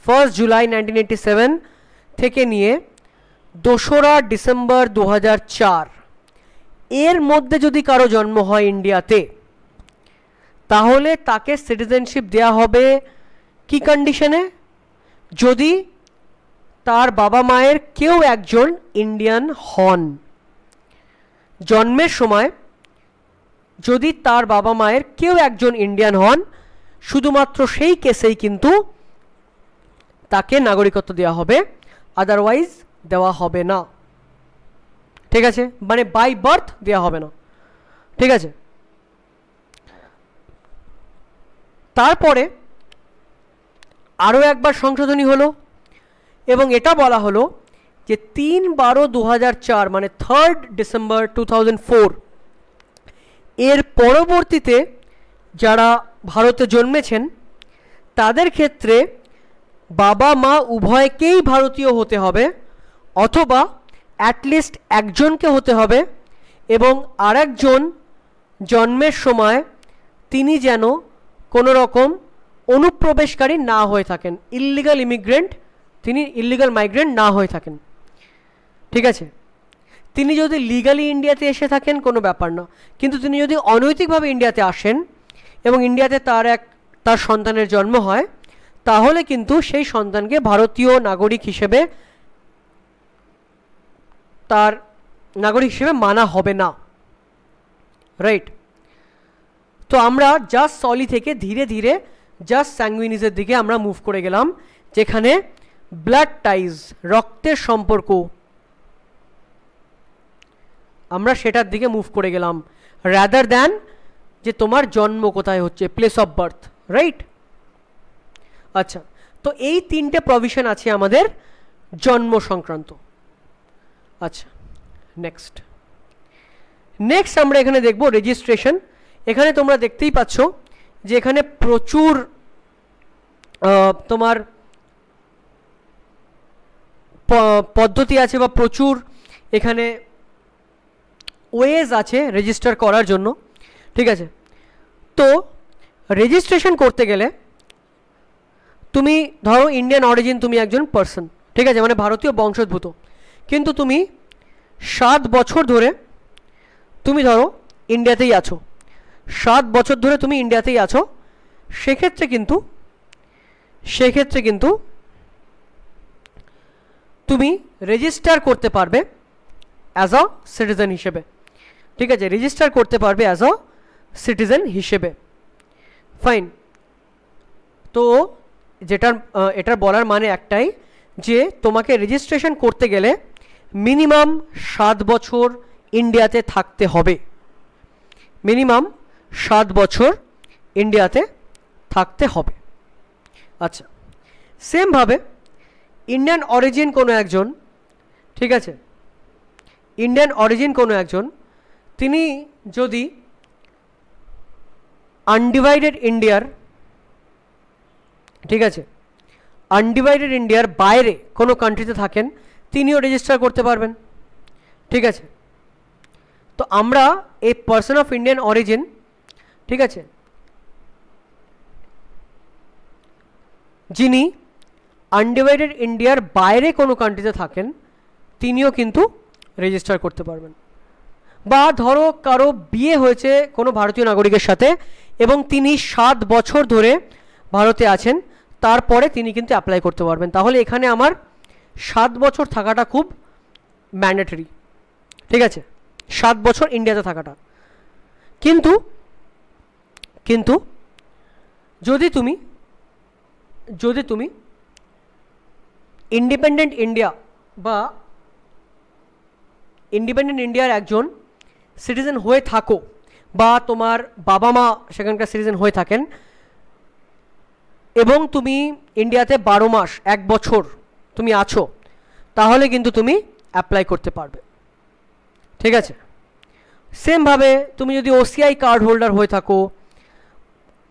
1 জুলাই 1987 থেকে নিয়ে 2রা ডিসেম্বর 2004 এর মধ্যে যদি কারো জন্ম হয় ইন্ডিয়াতে, তাহলে তাকে সিটিজেনশিপ দেয়া হবে কি কন্ডিশনে? যদি তার বাবা মায়ের কেউ একজন ইন্ডিয়ান হন, জন্মের সময় যদি তার বাবা মায়ের কেউ একজন ইন্ডিয়ান হন, শুধুমাত্র সেই কেসেই কিন্তু তাকে নাগরিকত্ব দেওয়া হবে, আদারওয়াইজ দেওয়া হবে না। ঠিক আছে, মানে বাই বার্থ দেওয়া হবে না। ঠিক আছে, তারপরে আরও একবার সংশোধনী হলো এবং এটা বলা হলো যে 3/12/2004 মানে 3rd ডিসেম্বর 2004 এর পরবর্তীতে যারা ভারতে জন্মেছেন তাদের ক্ষেত্রে বাবা মা উভয়কেই ভারতীয় হতে হবে, অথবা অ্যাটলিস্ট একজনকে হতে হবে, এবং আরেকজন জন্মের সময় তিনি যেন কোনো রকম অনুপ্রবেশকারী না হয়ে থাকেন, ইল্লিগাল ইমিগ্রেন্ট, তিনি ইল্লিগাল মাইগ্রেন্ট না হয়ে থাকেন। ঠিক আছে, তিনি যদি লিগালি ইন্ডিয়াতে এসে থাকেন কোনো ব্যাপার না, কিন্তু তিনি যদি অনৈতিকভাবে ইন্ডিয়াতে আসেন এবং ইন্ডিয়াতে তার সন্তানের জন্ম হয়, তাহলে কিন্তু সেই সন্তানকে ভারতীয় নাগরিক হিসেবে তার নাগরিক হিসেবে মানা হবে না। রাইট, তো আমরা জাস্ট সলি থেকে ধীরে ধীরে জাস্ট স্যাঙ্গুইনিজের দিকে আমরা মুভ করে গেলাম, যেখানে ব্লাড টাইজ, রক্তের সম্পর্ক, আমরা সেটার দিকে মুভ করে গেলাম, রাদার দ্যান যে তোমার জন্ম কোথায় হচ্ছে, প্লেস অফ বার্থ। রাইট, আচ্ছা, তো এই তিনটে প্রভিশন আছে আমাদের জন্ম সংক্রান্ত। আচ্ছা, নেক্সট আমরা এখানে দেখব রেজিস্ট্রেশন। এখানে তোমরা দেখতেই পাচ্ছ যে এখানে প্রচুর তোমার পদ্ধতি আছে বা প্রচুর এখানে ওয়েজ আছে রেজিস্টার করার জন্য। ঠিক আছে, তো রেজিস্ট্রেশন করতে গেলে তুমি ধরো ইন্ডিয়ান অরিজিন, তুমি একজন পার্সন, ঠিক আছে, মানে ভারতীয় বংশোদ্ভূত, কিন্তু তুমি 7 বছর ধরে তুমি ধরো ইন্ডিয়াতেই আছো, 7 বছর ধরে তুমি ইন্ডিয়াতেই আছো, সেক্ষেত্রে কিন্তু তুমি রেজিস্টার করতে পারবে অ্যাজ আ সিটিজেন হিসেবে। ঠিক আছে, রেজিস্টার করতে পারবে অ্যাজ আ সিটিজেন হিসেবে। ফাইন, তো এটার বলার মানে একটাই যে তোমাকে রেজিস্ট্রেশন করতে গেলে মিনিমাম 7 বছর ইন্ডিয়াতে থাকতে হবে, মিনিমাম 7 বছর ইন্ডিয়াতে থাকতে হবে। আচ্ছা, সেমভাবে ইন্ডিয়ান অরিজিন কোনো একজন, ঠিক আছে, ইন্ডিয়ান অরিজিন কোনো একজন তিনি যদি আনডিভাইডেড ইন্ডিয়ার, ঠিক আছে, আনডিভাইডেড ইন্ডিয়ার বাইরে কোনো কান্ট্রিতে থাকেন, তিনিও রেজিস্টার করতে পারবেন। ঠিক আছে, তো আমরা এই পার্সন অফ ইন্ডিয়ান অরিজিন, ঠিক আছে, যিনি আনডিভাইডেড ইন্ডিয়ার বাইরে কোনো কান্ট্রিতে থাকেন তিনিও কিন্তু রেজিস্টার করতে পারবেন। বা ধরো কারো বিয়ে হয়েছে কোনো ভারতীয় নাগরিকের সাথে এবং তিনি 7 বছর ধরে ভারতে আছেন, তারপরে তিনি কিন্তু অ্যাপ্লাই করতে পারবেন। তাহলে এখানে আমার 7 বছর থাকাটা খুব ম্যান্ডেটরি। ঠিক আছে, 7 বছর ইন্ডিয়াতে থাকাটা। কিন্তু যদি তুমি ইন্ডিপেন্ডেন্ট ইন্ডিয়া বা ইন্ডিপেন্ডেন্ট ইন্ডিয়ার একজন সিটিজেন হয়ে থাকো, বা তোমার বাবা মা সেখানকার সিটিজেন হয়ে থাকেন, এবং তুমি ইন্ডিয়াতে 12 মাস 1 বছর তুমি আছো, তাহলে কিন্তু তুমি অ্যাপ্লাই করতে পারবে। ঠিক আছে, সেমভাবে তুমি যদি ওসিআই কার্ড হোল্ডার হয়ে থাকো,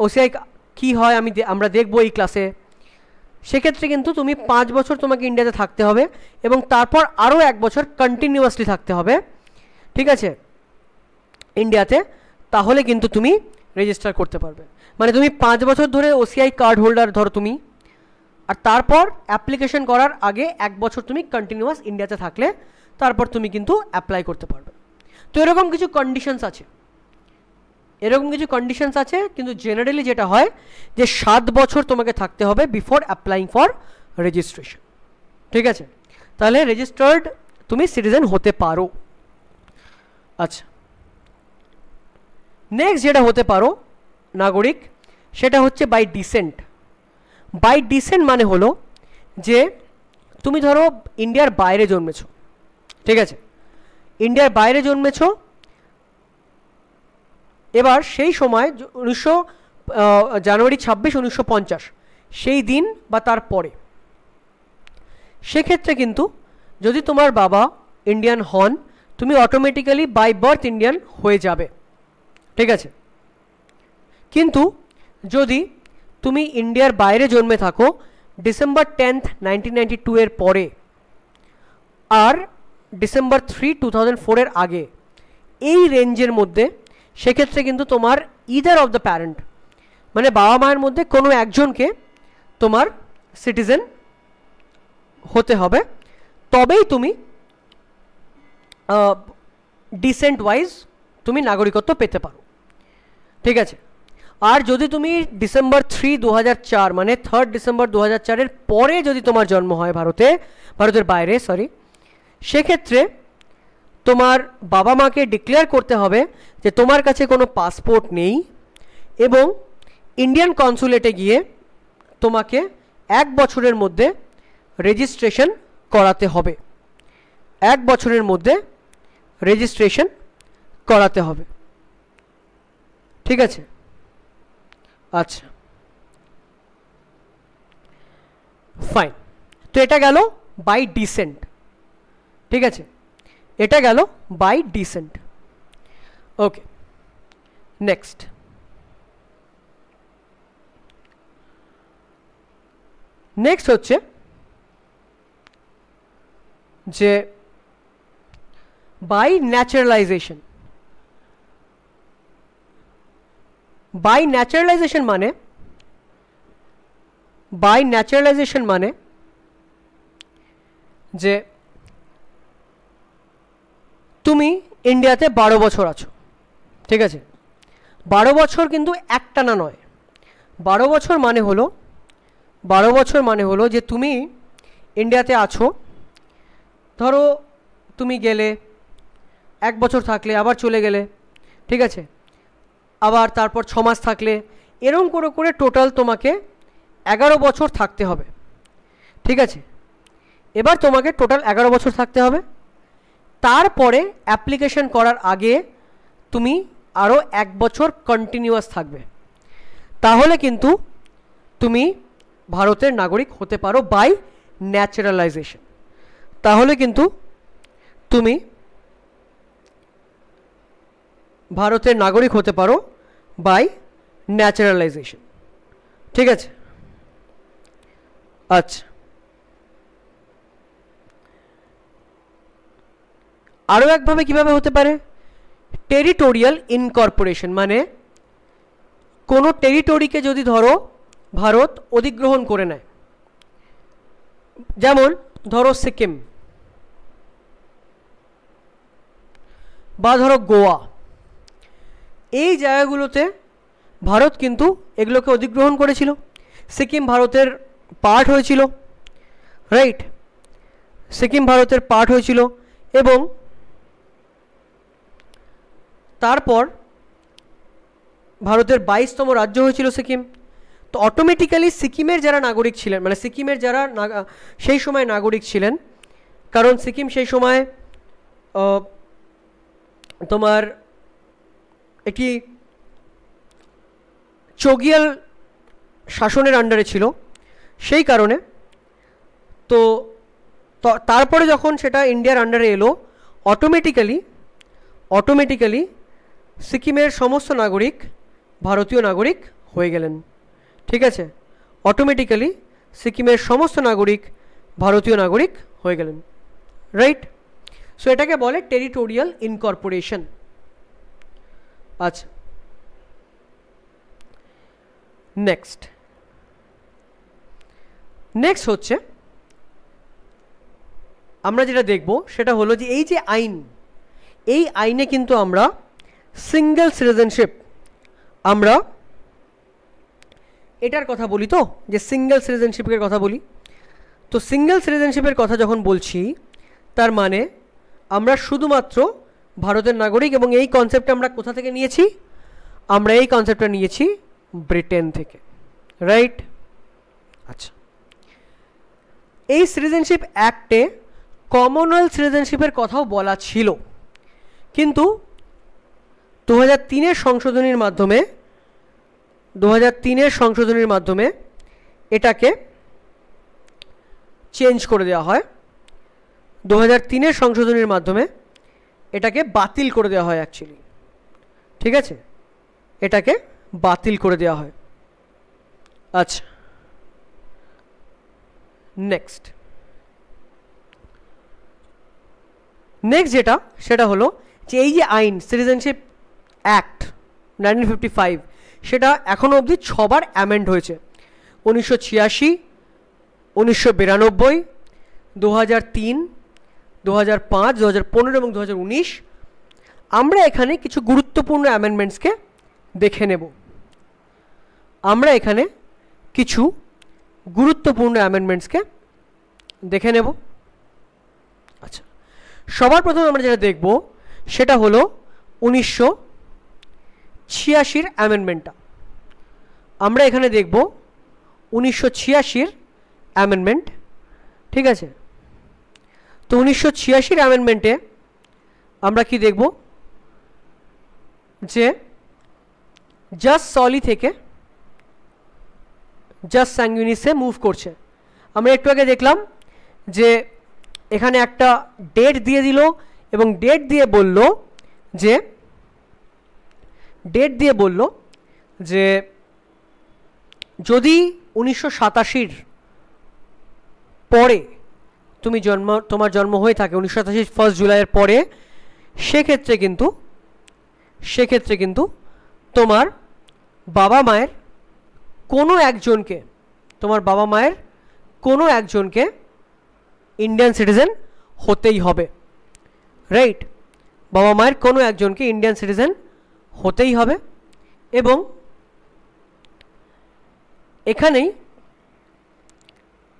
ওসিআই কী হয় আমরা দেখবো এই ক্লাসে, সেক্ষেত্রে কিন্তু তুমি 5 বছর তোমাকে ইন্ডিয়াতে থাকতে হবে এবং তারপর আরও 1 বছর কন্টিনিউয়াসলি থাকতে হবে, ঠিক আছে, ইন্ডিয়াতে, তাহলে কিন্তু তুমি রেজিস্টার করতে পারবে। মানে তুমি 5 বছর ধরে ওসিআই কার্ড হোল্ডার ধরো তুমি, আর তারপর অ্যাপ্লিকেশন করার আগে 1 বছর তুমি কন্টিনিউয়াস ইন্ডিয়াতে থাকলে তারপর তুমি কিন্তু অ্যাপ্লাই করতে পারবে। তো এরকম কিছু কন্ডিশনস আছে, কিন্তু জেনারেলি যেটা হয় যে 7 বছর তোমাকে থাকতে হবে বিফোর অ্যাপ্লাইং ফর রেজিস্ট্রেশন। ঠিক আছে, তাহলে রেজিস্টার্ড তুমি সিটিজেন হতে পারো। আচ্ছা, নেক্সট যেটা হতে পারো নাগরিক, সেটা হচ্ছে বাই ডিসেন্ট। বাই ডিসেন্ট মানে হলো যে তুমি ধরো ইন্ডিয়ার বাইরে জন্মেছ, ঠিক আছে, ইন্ডিয়ার বাইরে জন্মেছ, এবার সেই সময় জানুয়ারি 26, 1950 সেই দিন বা তার পরে, সেক্ষেত্রে কিন্তু যদি তোমার বাবা ইন্ডিয়ান হন, তুমি অটোমেটিক্যালি বাই বার্থ ইন্ডিয়ান হয়ে যাবে, ঠিক আছে। কিন্তু যদি তুমি ইন্ডিয়ার বাইরে জন্মে থাকো ডিসেম্বর 10, 1992 এর পরে আর ডিসেম্বর 3, 2004 এর আগে, এই রেঞ্জের মধ্যে, সেক্ষেত্রে কিন্তু তোমার ইদার অফ দ্য প্যারেন্ট মানে বাবা মায়ের মধ্যে কোনো একজনকে তোমার সিটিজেন হতে হবে, তবেই তুমি ডিসেন্ট ওয়াইজ তুমি নাগরিকত্ব পেতে পারো, ঠিক আছে। আর যদি তুমি ডিসেম্বর 3, 2004 মানে 3rd ডিসেম্বর 2004 এর পরে যদি তোমার জন্ম হয় ভারতের বাইরে, সরি, সেক্ষেত্রে তোমার বাবা মাকে ডিক্লেয়ার করতে হবে যে তোমার কাছে কোনো পাসপোর্ট নেই এবং ইন্ডিয়ান কনসুলেটে গিয়ে তোমাকে 1 বছরের মধ্যে রেজিস্ট্রেশন করাতে হবে, 1 বছরের মধ্যে রেজিস্ট্রেশন করাতে হবে, ঠিক আছে। আচ্ছা, ফাইন। তো এটা গেল বাই ডিসেন্ট, ঠিক আছে, এটা গেল বাই ডিসেন্ট। ওকে, নেক্সট হচ্ছে যে বাই ন্যাচারালাইজেশন। বাই ন্যাচারালাইজেশন মানে যে তুমি ইন্ডিয়াতে 12 বছর আছো, ঠিক আছে। 12 বছর কিন্তু একটানা নয়, 12 বছর মানে হলো যে তুমি ইন্ডিয়াতে আছো, ধরো তুমি গেলে 1 বছর থাকলে আবার চলে গেলে, ঠিক আছে, আবার তারপর 6 মাস থাকলে, এরকম করে করে টোটাল তোমাকে 11 বছর থাকতে হবে, ঠিক আছে। এবার তোমাকে টোটাল 11 বছর থাকতে হবে, তারপরে অ্যাপ্লিকেশন করার আগে তুমি আরও 1 বছর কন্টিনিউয়াস থাকবে, তাহলে কিন্তু তুমি ভারতের নাগরিক হতে পারো বাই ন্যাচারালাইজেশন। তাহলে কিন্তু তুমি ভারতের নাগরিক হতে পারো বাই ন্যাচারালাইজেশন, ঠিক আছে। আচ্ছা, আরও একভাবে কিভাবে হতে পারে, টেরিটোরিয়াল ইনকর্পোরেশন, মানে কোনো টেরিটরিকে যদি ধরো ভারত অধিগ্রহণ করে নেয়, যেমন ধরো সিকিম বা ধরো গোয়া, এই জায়গাগুলোতে ভারত কিন্তু এগুলোকে অধিগ্রহণ করেছিল, সিকিম ভারতের পার্ট হয়েছিল, রাইট, সিকিম ভারতের পার্ট হয়েছিল এবং তারপর ভারতের 22তম রাজ্য হয়েছিল সিকিম। তো অটোমেটিক্যালি সিকিমের যারা নাগরিক ছিলেন, মানে সিকিমের যারা সেই সময় নাগরিক ছিলেন, কারণ সিকিম সেই সময় তোমার একটি চোগিয়াল শাসনের আন্ডারে ছিল, সেই কারণে তো তারপরে যখন সেটা ইন্ডিয়ার আন্ডারে এলো, অটোমেটিক্যালি সিকিমের সমস্ত নাগরিক ভারতীয় নাগরিক হয়ে গেলেন, ঠিক আছে। অটোমেটিক্যালি সিকিমের সমস্ত নাগরিক ভারতীয় নাগরিক হয়ে গেলেন, রাইট। সো এটাকে বলে টেরিটোরিয়াল ইনকর্পোরেশন। আচ্ছা, নেক্সট হচ্ছে আমরা যেটা দেখব সেটা হলো যে এই যে আইন, এই আইনে কিন্তু আমরা সিঙ্গেল সিটিজেনশিপ, আমরা এটার কথা বলি, তো যে সিঙ্গেল সিটিজেনশিপের কথা বলি। তো সিঙ্গেল সিটিজেনশিপের কথা যখন বলছি, তার মানে আমরা শুধুমাত্র ভারতের নাগরিক, এবং এই কনসেপ্টটা আমরা কোথা থেকে নিয়েছি? আমরা এই কনসেপ্টটা নিয়েছি ব্রিটেন থেকে, রাইট? আচ্ছা, এই সিটিজেনশিপ অ্যাক্টে কমনওয়েলথ সিটিজেনশিপের কথাও বলা ছিল, কিন্তু 2003-এর সংশোধনীর মাধ্যমে 2003-এর সংশোধনীর মাধ্যমে এটাকে চেঞ্জ করে দেওয়া হয়। 2003-এর সংশোধনীর মাধ্যমে এটাকে বাতিল করে দেওয়া হয় অ্যাকচুয়ালি, ঠিক আছে? এটাকে বাতিল করে দেওয়া হয়। আচ্ছা, নেক্সট যেটা সেটা হলো যে এই যে আইন সিটিজেনশিপ অ্যাক্ট 1955, সেটা এখনও অবধি 6 বার অ্যামেন্ড হয়েছে। 1986, 1992, 2003, 2005, 2015 এবং 2019। আমরা এখানে কিছু গুরুত্বপূর্ণ অ্যামেন্ডমেন্টসকে দেখে নেব। আমরা এখানে কিছু গুরুত্বপূর্ণ অ্যামেন্ডমেন্টসকে দেখে নেব। আচ্ছা, সবার প্রথমে আমরা যেটা দেখব সেটা হলো 1986-র অ্যামেন্ডমেন্টটা। আমরা এখানে দেখব 1986-র অ্যামেন্ডমেন্ট, ঠিক আছে? তো 1986-র অ্যামেন্ডমেন্টে আমরা কি দেখব যে জাস সলি থেকে জাস স্যাঙ্গুইনিসে মুভ করছে। আমরা একটু আগে দেখলাম যে এখানে একটা ডেট দিয়ে দিল এবং ডেট দিয়ে বলল যে যদি 1987-র পরে তোমার জন্ম হয়ে থাকে, 1987 1 জুলাইয়ের পরে, সেক্ষেত্রে কিন্তু তোমার বাবা মায়ের কোনো একজনকে ইন্ডিয়ান সিটিজেন হতেই হবে, রাইট? বাবা মায়ের কোনো একজনকে ইন্ডিয়ান সিটিজেন হতেই হবে। এবং এখানেই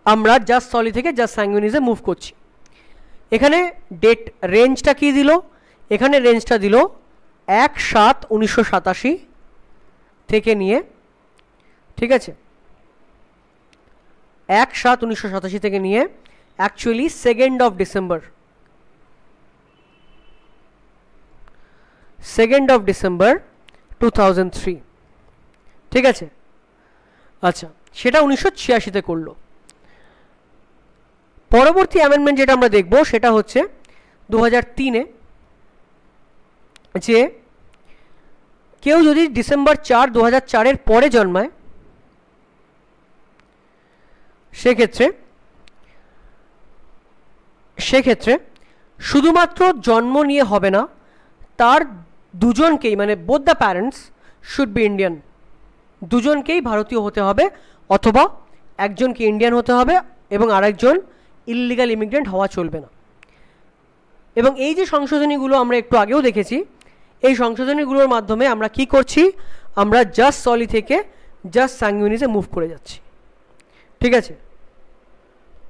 আমরা জাস্ট সলি থেকে জাস্ট স্যাঙ্গুইনিসে মুভ করছি। এখানে ডেট রেঞ্জটা কি দিল? এখানে রেঞ্জটা দিল 1/7/1987 থেকে নিয়ে, ঠিক আছে, 1/7/1987 থেকে নিয়ে অ্যাকচুয়ালি 2nd of December 2003, ঠিক আছে? আচ্ছা, সেটা 1986-তে করলো। পরবর্তী অ্যামেন্ডমেন্ট যেটা আমরা দেখব সেটা হচ্ছে 2003-এ, যে কেউ যদি ডিসেম্বর 4, 2004-এর পরে জন্মায়, সেক্ষেত্রে শুধুমাত্র জন্ম নিয়ে হবে না, তার দুজনকেই, মানে both the parents should be Indian, দুজনকেই ভারতীয় হতে হবে, অথবা একজনকে ইন্ডিয়ান হতে হবে এবং আরেকজন ইললিগাল ইমিগ্রেন্ট হওয়া চলবে না। এবং এই যে সংশোধনীগুলো আমরা একটু আগেও দেখেছি, এই সংশোধনীগুলোর মাধ্যমে আমরা কি করছি? আমরা জাস্ট সলি থেকে জাস্ট স্যাঙ্গুইনিসে মুভ করে যাচ্ছি, ঠিক আছে?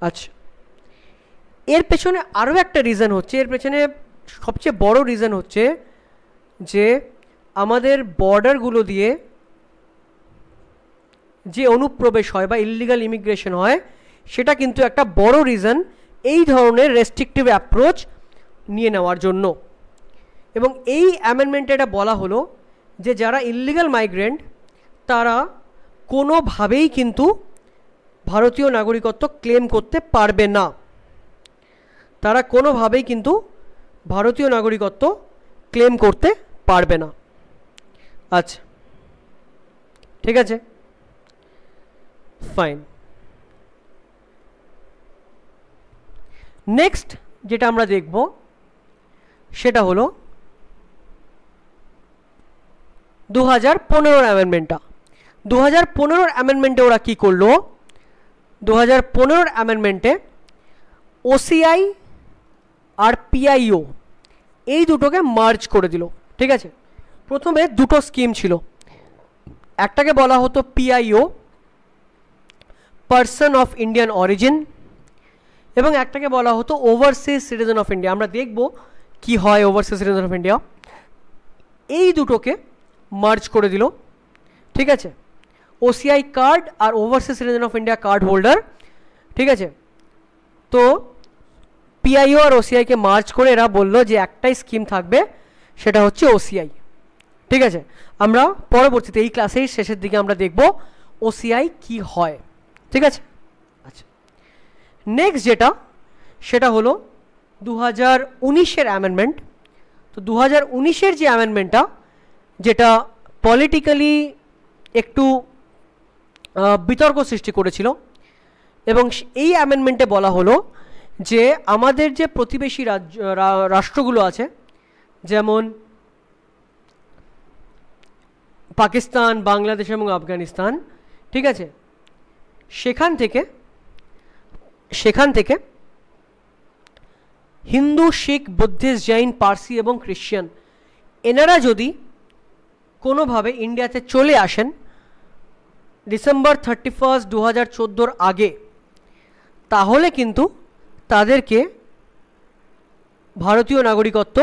আচ্ছা, এর পেছনে আরও একটা রিজন হচ্ছে, এর পেছনে সবচেয়ে বড় রিজন হচ্ছে যে আমাদের বর্ডারগুলো দিয়ে যে অনুপ্রবেশ হয় বা ইললিগাল ইমিগ্রেশন হয়, সেটা কিন্তু একটা বড় রিজন এই ধরনের রেস্ট্রিকটিভ অ্যাপ্রোচ নিয়ে নেওয়ার জন্য। এবং এই অ্যামেন্ডমেন্টে এটা বলা হলো যে যারা ইললিগাল মাইগ্রেন্ট তারা কোনোভাবেই কিন্তু ভারতীয় নাগরিকত্ব ক্লেম করতে পারবে না, তারা কোনোভাবেই কিন্তু ভারতীয় নাগরিকত্ব ক্লেম করতে পারবে না। আচ্ছা, ঠিক আছে, ফাইন। নেক্সট যেটা আমরা দেখব সেটা হলো 2015-র অ্যামেন্ডমেন্টটা। 2015-র অ্যামেন্ডমেন্টে ওরা কি করলো? 2015-র অ্যামেন্ডমেন্টে ওসিআই আর পিআইও এই দুটোকে মার্জ করে দিল, ঠিক আছে? প্রথমে দুটো স্কিম ছিল, একটাকে বলা হতো PIO, person of Indian origin, এবং একটাকে বলা হতো ওভারসিজ সিটিজেন অফ ইন্ডিয়া। আমরা দেখব কি হয় ওভারসিজ সিটিজেন অফ ইন্ডিয়া, এই দুটোকে মার্জ করে দিল, ঠিক আছে, ওসিআই কার্ড আর overseas citizen of India card holder, ঠিক আছে। তো পিআইও আর ওসিআইকে মার্জ করে এরা বললো যে একটাই স্কিম থাকবে, সেটা হচ্ছে ওসিআই, ঠিক আছে। আমরা পরবর্তীতে এই ক্লাসের শেষের দিকে আমরা দেখব ওসিআই কি হয়, ঠিক আছে। আচ্ছা, নেক্সট যেটা সেটা হলো 2019-এর অ্যামেন্ডমেন্ট। তো 2019-এর যে অ্যামেন্ডমেন্টটা, যেটা পলিটিক্যালি একটু বিতর্ক সৃষ্টি করেছিল, এবং এই অ্যামেন্ডমেন্টে বলা হলো যে আমাদের যে প্রতিবেশী রাষ্ট্রগুলো আছে, যেমন পাকিস্তান, বাংলাদেশ এবং আফগানিস্তান, ঠিক আছে, সেখান থেকে হিন্দু, শিখ, বুদ্ধিস্ট, জৈন, পার্সি এবং খ্রিশ্চান এনারা যদি কোনোভাবে ইন্ডিয়াতে চলে আসেন ডিসেম্বর 31, 2014 আগে, তাহলে কিন্তু তাদেরকে ভারতীয় নাগরিকত্ব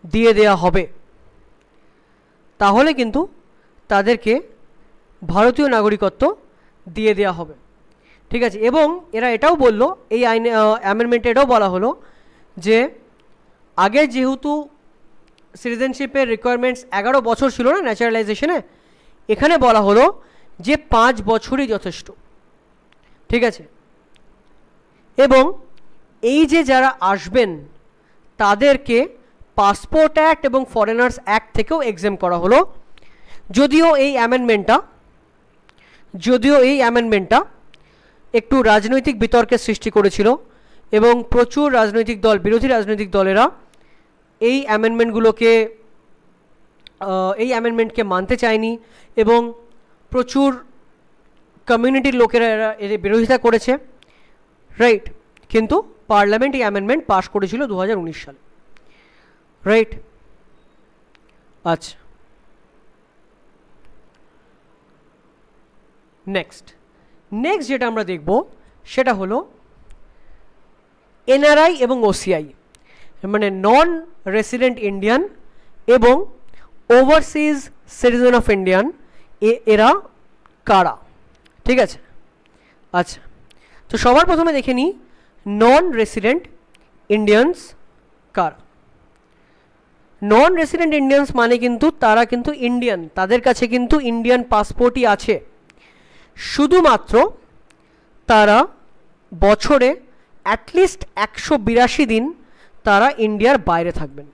দিয়ে দেয়া হবে, তাহলে কিন্তু তাদেরকে ভারতীয় নাগরিকত্ব দিয়ে দেওয়া হবে, ঠিক আছে। এবং এরা এটাও বলল, এই আইনে অ্যামেন্ডমেন্টে এটাও বলা হলো যে আগে যেহেতু সিটিজেনশিপের রিকোয়ারমেন্টস 11 বছর ছিল না ন্যাচারালাইজেশনে, এখানে বলা হলো যে 5 বছরই যথেষ্ট, ঠিক আছে। এবং এই যে যারা আসবেন তাদেরকে পাসপোর্ট অ্যাক্ট এবং ফরেনার্স অ্যাক্ট থেকেও এক্সেম করা হলো, যদিও এই অ্যামেন্ডমেন্টটা একটু রাজনৈতিক বিতর্কের সৃষ্টি করেছিল, এবং প্রচুর রাজনৈতিক দল, বিরোধী রাজনৈতিক দলেরা এই অ্যামেন্ডমেন্টকে মানতে চায়নি, এবং প্রচুর কমিউনিটির লোকেরা এর বিরোধিতা করেছে, রাইট। কিন্তু পার্লামেন্ট এই অ্যামেন্ডমেন্ট পাস করেছিল 2019 সালে, রাইট। আচ্ছা, নেক্সট যেটা আমরা দেখব সেটা হলো এনআরআই এবং ওসিআই, মানে নন রেসিডেন্ট ইন্ডিয়ান এবং ওভারসিজ সিটিজেন অফ ইন্ডিয়ান, এরা কারা, ঠিক আছে। আচ্ছা, তো সবার প্রথমে দেখে নিই নন রেসিডেন্ট ইন্ডিয়ানস কারা। নন রেসিডেন্ট ইন্ডিয়ানস মানে কিন্তু তারা কিন্তু ইন্ডিয়ান, তাদের কাছে কিন্তু ইন্ডিয়ান পাসপোর্টই আছে, শুধুমাত্র তারা বছরে অ্যাটলিস্ট 182 দিন তারা ইন্ডিয়ার বাইরে থাকবেন,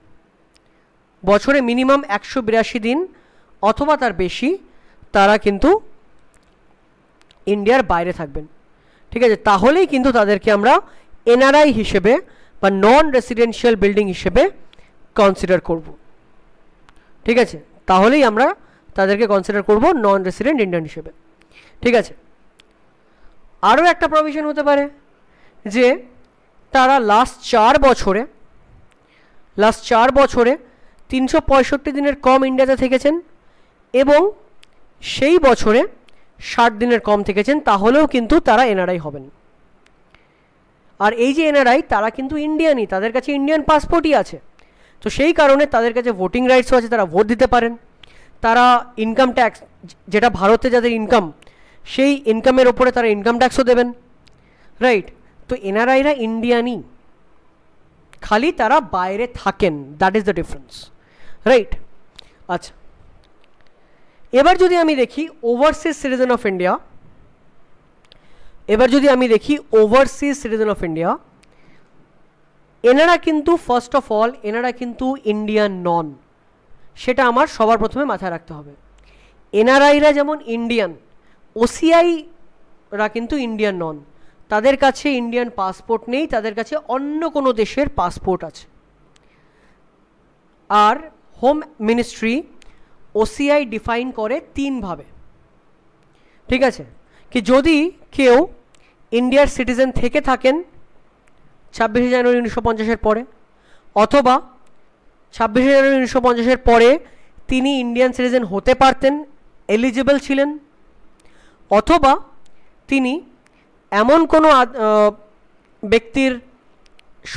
বছরে মিনিমাম 182 দিন অথবা তার বেশি তারা কিন্তু ইন্ডিয়ার বাইরে থাকবেন, ঠিক আছে। তাহলেই কিন্তু তাদেরকে আমরা এনআরআই হিসেবে বা নন রেসিডেন্সিয়াল বিল্ডিং হিসেবে কনসিডার করব, ঠিক আছে। তাহলেই আমরা তাদেরকে কনসিডার করব নন রেসিডেন্ট ইন্ডিয়ান হিসেবে, ঠিক আছে। আরও একটা প্রভিশন হতে পারে যে তারা লাস্ট 4 বছরে 365 দিনের কম ইন্ডিয়াতে থেকেছেন এবং সেই বছরে 60 দিনের কম থেকেছেন, তাহলেও কিন্তু তারা এনআরআই হবেন। আর এই যে এনআরআই, তারা কিন্তু ইন্ডিয়ানই, তাদের কাছে ইন্ডিয়ান পাসপোর্টই আছে, তো সেই কারণে তাদের কাছে ভোটিং রাইটসও আছে, তারা ভোট দিতে পারেন, তারা ইনকাম ট্যাক্স, যেটা ভারতে যাদের ইনকাম, সেই ইনকামের ওপরে তারা ইনকাম ট্যাক্সও দেবেন, রাইট। তো এনআরআইরা ইন্ডিয়ানই, খালি তারা বাইরে থাকেন, that is the difference, right. আচ্ছা, এবার যদি আমি দেখি ওভারসিজ সিটিজেন অফ ইন্ডিয়া, এনারা কিন্তু ফার্স্ট অফ অল এনারা কিন্তু ইন্ডিয়ান নন, সেটা আমার সবার প্রথমে মাথায় রাখতে হবে। এনআরআইরা যেমন ইন্ডিয়ান, ওসিআইরা কিন্তু ইন্ডিয়ান নন, তাদের কাছে ইন্ডিয়ান পাসপোর্ট নেই, তাদের কাছে অন্য কোনো দেশের পাসপোর্ট আছে। আর হোম মিনিস্ট্রি ওসিআই ডিফাইন করে 3 ভাবে, ঠিক আছে, কি যদি কেউ ইন্ডিয়ার সিটিজেন থেকে থাকেন 26 জানুয়ারি 1950-এর পরে, অথবা 26 জানুয়ারি 1950-এর পরে তিনি ইন্ডিয়ান সিটিজেন হতে পারতেন, এলিজিবল ছিলেন, অথবা তিনি এমন কোনো ব্যক্তির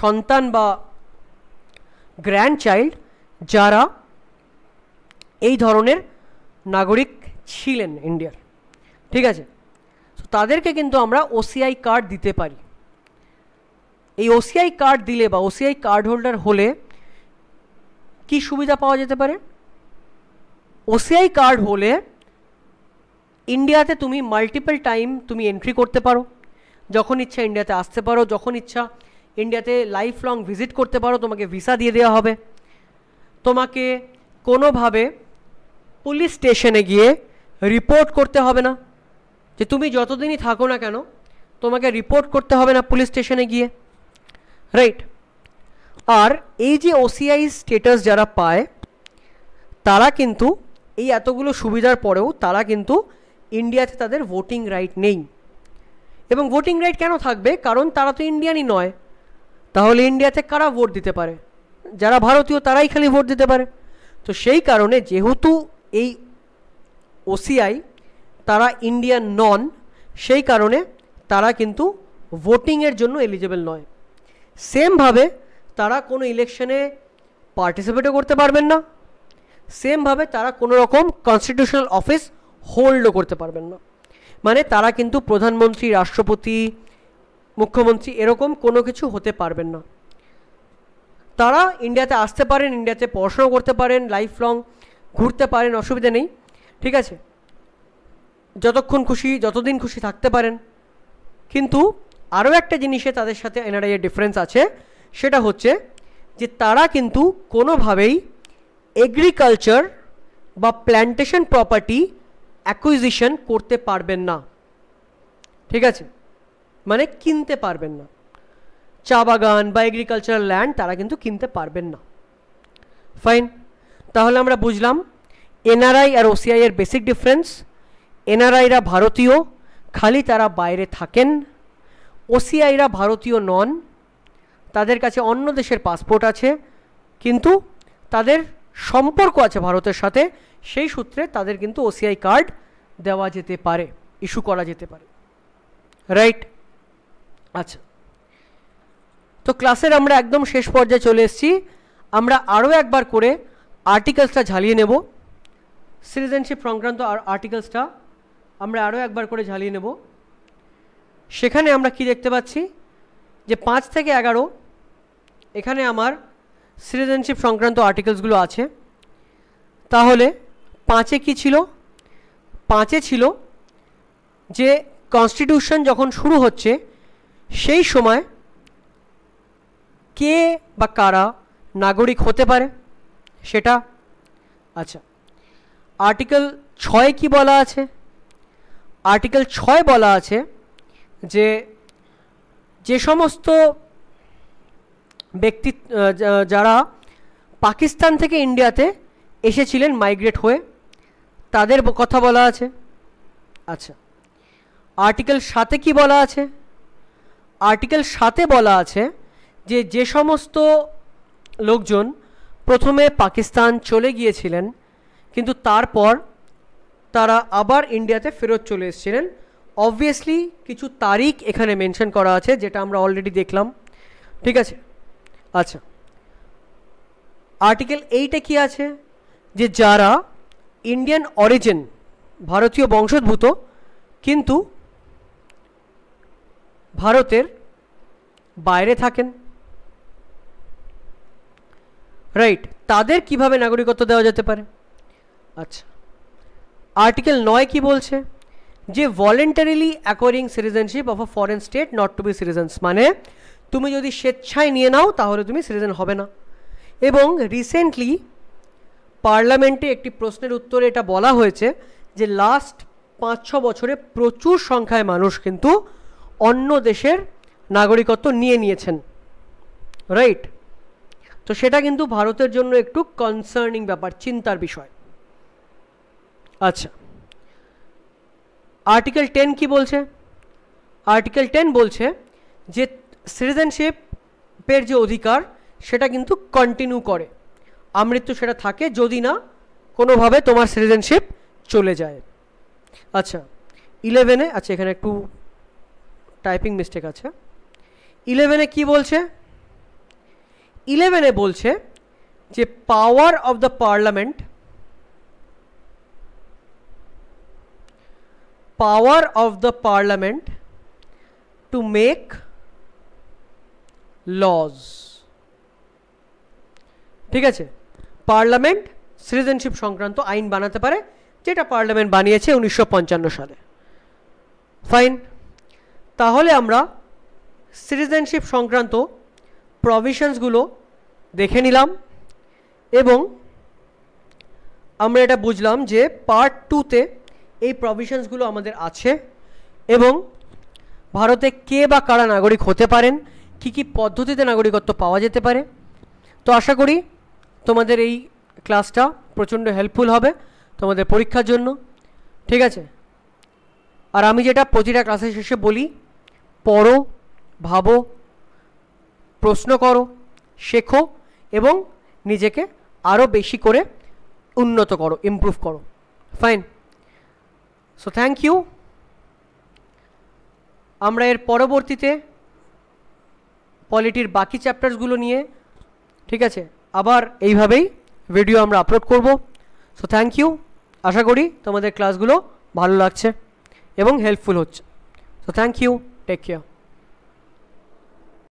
সন্তান বা গ্র্যান্ডচাইল্ড যারা এই ধরনের নাগরিক ছিলেন ইন্ডিয়ার, ঠিক আছে। তো তাদেরকে কিন্তু আমরা ওসিআই কার্ড দিতে পারি। এই ওসিআই কার্ড দিলে বা ওসিআই কার্ড হোল্ডার হলে কি সুবিধা পাওয়া যেতে পারে? ওসিআই কার্ড হলে ইন্ডিয়াতে তুমি মাল্টিপল টাইম তুমি এন্ট্রি করতে পারো, যখন ইচ্ছা ইন্ডিয়াতে আসতে পারো, যখন ইচ্ছা ইন্ডিয়াতে লাইফ লং ভিজিট করতে পারো, তোমাকে ভিসা দিয়ে দেওয়া হবে। তোমাকে কোনোভাবে পুলিশ স্টেশনে গিয়ে রিপোর্ট করতে হবে না, যে তুমি যতদিনই থাকো না কেন তোমাকে রিপোর্ট করতে হবে না পুলিশ স্টেশনে গিয়ে, রাইট। আর এই যে ওসিআই স্টেটাস যারা পায় তারা কিন্তু এই এতগুলো সুবিধার পরেও তারা কিন্তু ইন্ডিয়াতে তাদের ভোটিং রাইট নেই। এবং ভোটিং রাইট কেন থাকবে? কারণ তারা তো ইন্ডিয়ানই নয়। তাহলে ইন্ডিয়াতে কারা ভোট দিতে পারে? যারা ভারতীয় তারাই খালি ভোট দিতে পারে। তো সেই কারণে যেহেতু এই ওসিআই তারা ইন্ডিয়ান নন, সেই কারণে তারা কিন্তু ভোটিংয়ের জন্য এলিজেবল নয়। সেমভাবে তারা কোনো ইলেকশনে পার্টিসিপেটও করতে পারবেন না, সেমভাবে তারা কোনো রকম কনস্টিটিউশনাল অফিস হোল্ডও করতে পারবেন না। মানে তারা কিন্তু প্রধানমন্ত্রী, রাষ্ট্রপতি, মুখ্যমন্ত্রী এরকম কোনো কিছু হতে পারবেন না। তারা ইন্ডিয়াতে আসতে পারেন, ইন্ডিয়াতে পড়াশোনা করতে পারেন, লাইফ লং ঘুরতে পারেন, অসুবিধা নেই, ঠিক আছে, যতক্ষণ খুশি যতদিন খুশি থাকতে পারেন। কিন্তু আরও একটা জিনিসে তাদের সাথে এনআরআই এর ডিফারেন্স আছে, সেটা হচ্ছে যে তারা কিন্তু কোনোভাবেই এগ্রিকালচার বা প্ল্যান্টেশন প্রপার্টি অ্যাকুইজিশন করতে পারবেন না, ঠিক আছে, মানে কিনতে পারবেন না। চা বাগান বা এগ্রিকালচারাল ল্যান্ড তারা কিন্তু কিনতে পারবেন না। ফাইন, তাহলে আমরা বুঝলাম এনআরআই আর ওসিআই এর বেসিক ডিফারেন্স। এনআরআইরা ভারতীয়, খালি তারা বাইরে থাকেন। ওসিআইরা ভারতীয় নন, তাদের কাছে অন্য দেশের পাসপোর্ট আছে, কিন্তু তাদের সম্পর্ক আছে ভারতের সাথে, সেই সূত্রে তাদের কিন্তু ওসিআই কার্ড দেওয়া যেতে পারে, ইস্যু করা যেতে পারে, রাইট। আচ্ছা, তো ক্লাসের আমরা একদম শেষ পর্যায়ে চলে এসেছি। আমরা আরও একবার করে আর্টিকেলসটা ঝালিয়ে নেব, সিটিজেনশিপ সংক্রান্ত আর্টিকেলসটা আমরা আরও একবার করে ঝালিয়ে নেব। সেখানে আমরা কি দেখতে পাচ্ছি যে 5 থেকে 11 এখানে আমার সিটিজেনশিপ সংক্রান্ত আর্টিকেলসগুলো আছে। তাহলে 5-এ কী ছিল? 5-এ ছিল যে কনস্টিটিউশন যখন শুরু হচ্ছে সেই সময় কে বা কারা নাগরিক হতে পারে সেটা। আচ্ছা, আর্টিকেল 6 কি বলা আছে? আর্টিকেল 6 বলা আছে যে যে সমস্ত ব্যক্তি যারা পাকিস্তান থেকে ইন্ডিয়াতে এসেছিলেন মাইগ্রেট হয়ে, তাদের কথা বলা আছে। আচ্ছা, আর্টিকেল 7-এ কি বলা আছে? আর্টিকেল 7-এ বলা আছে যে যে সমস্ত লোকজন প্রথমে পাকিস্তান চলে গিয়েছিলেন কিন্তু তারপর তারা আবার ইন্ডিয়াতে ফেরত চলে এসেছিলেন, অবভিয়াসলি কিছু তারিখ এখানে মেনশন করা আছে, যেটা আমরা অলরেডি দেখলাম, ঠিক আছে। আচ্ছা, আর্টিকেল 8-এ কি আছে? যে যারা ইন্ডিয়ান অরিজিন, ভারতীয় বংশোদ্ভূত, কিন্তু ভারতের বাইরে থাকেন, রাইট, তাদের কিভাবে নাগরিকত্ব দেওয়া যেতে পারে। আচ্ছা, আর্টিকেল 9 কি বলছে? যে voluntarily acquiring citizenship of a foreign state not to be citizens, মানে তুমি যদি স্বেচ্ছায় নিয়ে নাও তাহলে তুমি সিটিজেন হবে না। এবং রিসেন্টলি পার্লামেন্টে একটি প্রশ্নের উত্তরে এটা বলা হয়েছে যে লাস্ট 5-6 বছরে প্রচুর সংখ্যায় মানুষ কিন্তু অন্য দেশের নাগরিকত্ব নিয়েছেন, রাইট। তো সেটা কিন্তু ভারতের জন্য একটু কনসার্নিং ব্যাপার, চিন্তার বিষয়। আচ্ছা, আর্টিকেল 10 কি বলছে? আর্টিকেল 10 বলছে যে সিটিজেনশিপের যে অধিকার সেটা কিন্তু কন্টিনিউ করে, আমৃত্যু সেটা থাকে যদি না কোনোভাবে তোমার সিটিজেনশিপ চলে যায়। আচ্ছা, 11-এ, আচ্ছা এখানে একটু টাইপিং মিস্টেক আছে। 11-এ কি বলছে? 11-এ বলছে যে power of the parliament, power of the parliament to make laws, ঠিক আছে? পার্লামেন্ট সিটিজেনশিপ সংক্রান্ত আইন বানাতে পারে, যেটা পার্লামেন্ট বানিয়েছে 1955 সালে। ফাইন, তাহলে আমরা সিটিজেনশিপ সংক্রান্ত প্রভিশনসগুলো দেখে নিলাম এবং আমরা এটা বুঝলাম যে পার্ট 2-তে এই প্রভিশনসগুলো আমাদের আছে এবং ভারতে কে বা কারা নাগরিক হতে পারেন, কি কি পদ্ধতিতে নাগরিকত্ব পাওয়া যেতে পারে। তো আশা করি তোমাদের এই ক্লাসটা প্রচণ্ড হেল্পফুল হবে তোমাদের পরীক্ষার জন্য, ঠিক আছে? আর আমি যেটা প্রতিটা ক্লাসের শেষে বলি, পড়ো, ভাবো, প্রশ্ন করো, শেখো এবং নিজেকে আরও বেশি করে উন্নত করো, ইমপ্রুভ করো। Fine, so thank you. আমরা এর পরবর্তীতে পলিটির বাকি চ্যাপ্টারসগুলো নিয়ে, ঠিক আছে, আবার এইভাবেই ভিডিও আমরা আপলোড করব। So thank you. আশা করি তোমাদের ক্লাসগুলো ভালো লাগছে এবং হেল্পফুল হচ্ছে। So thank you, take care.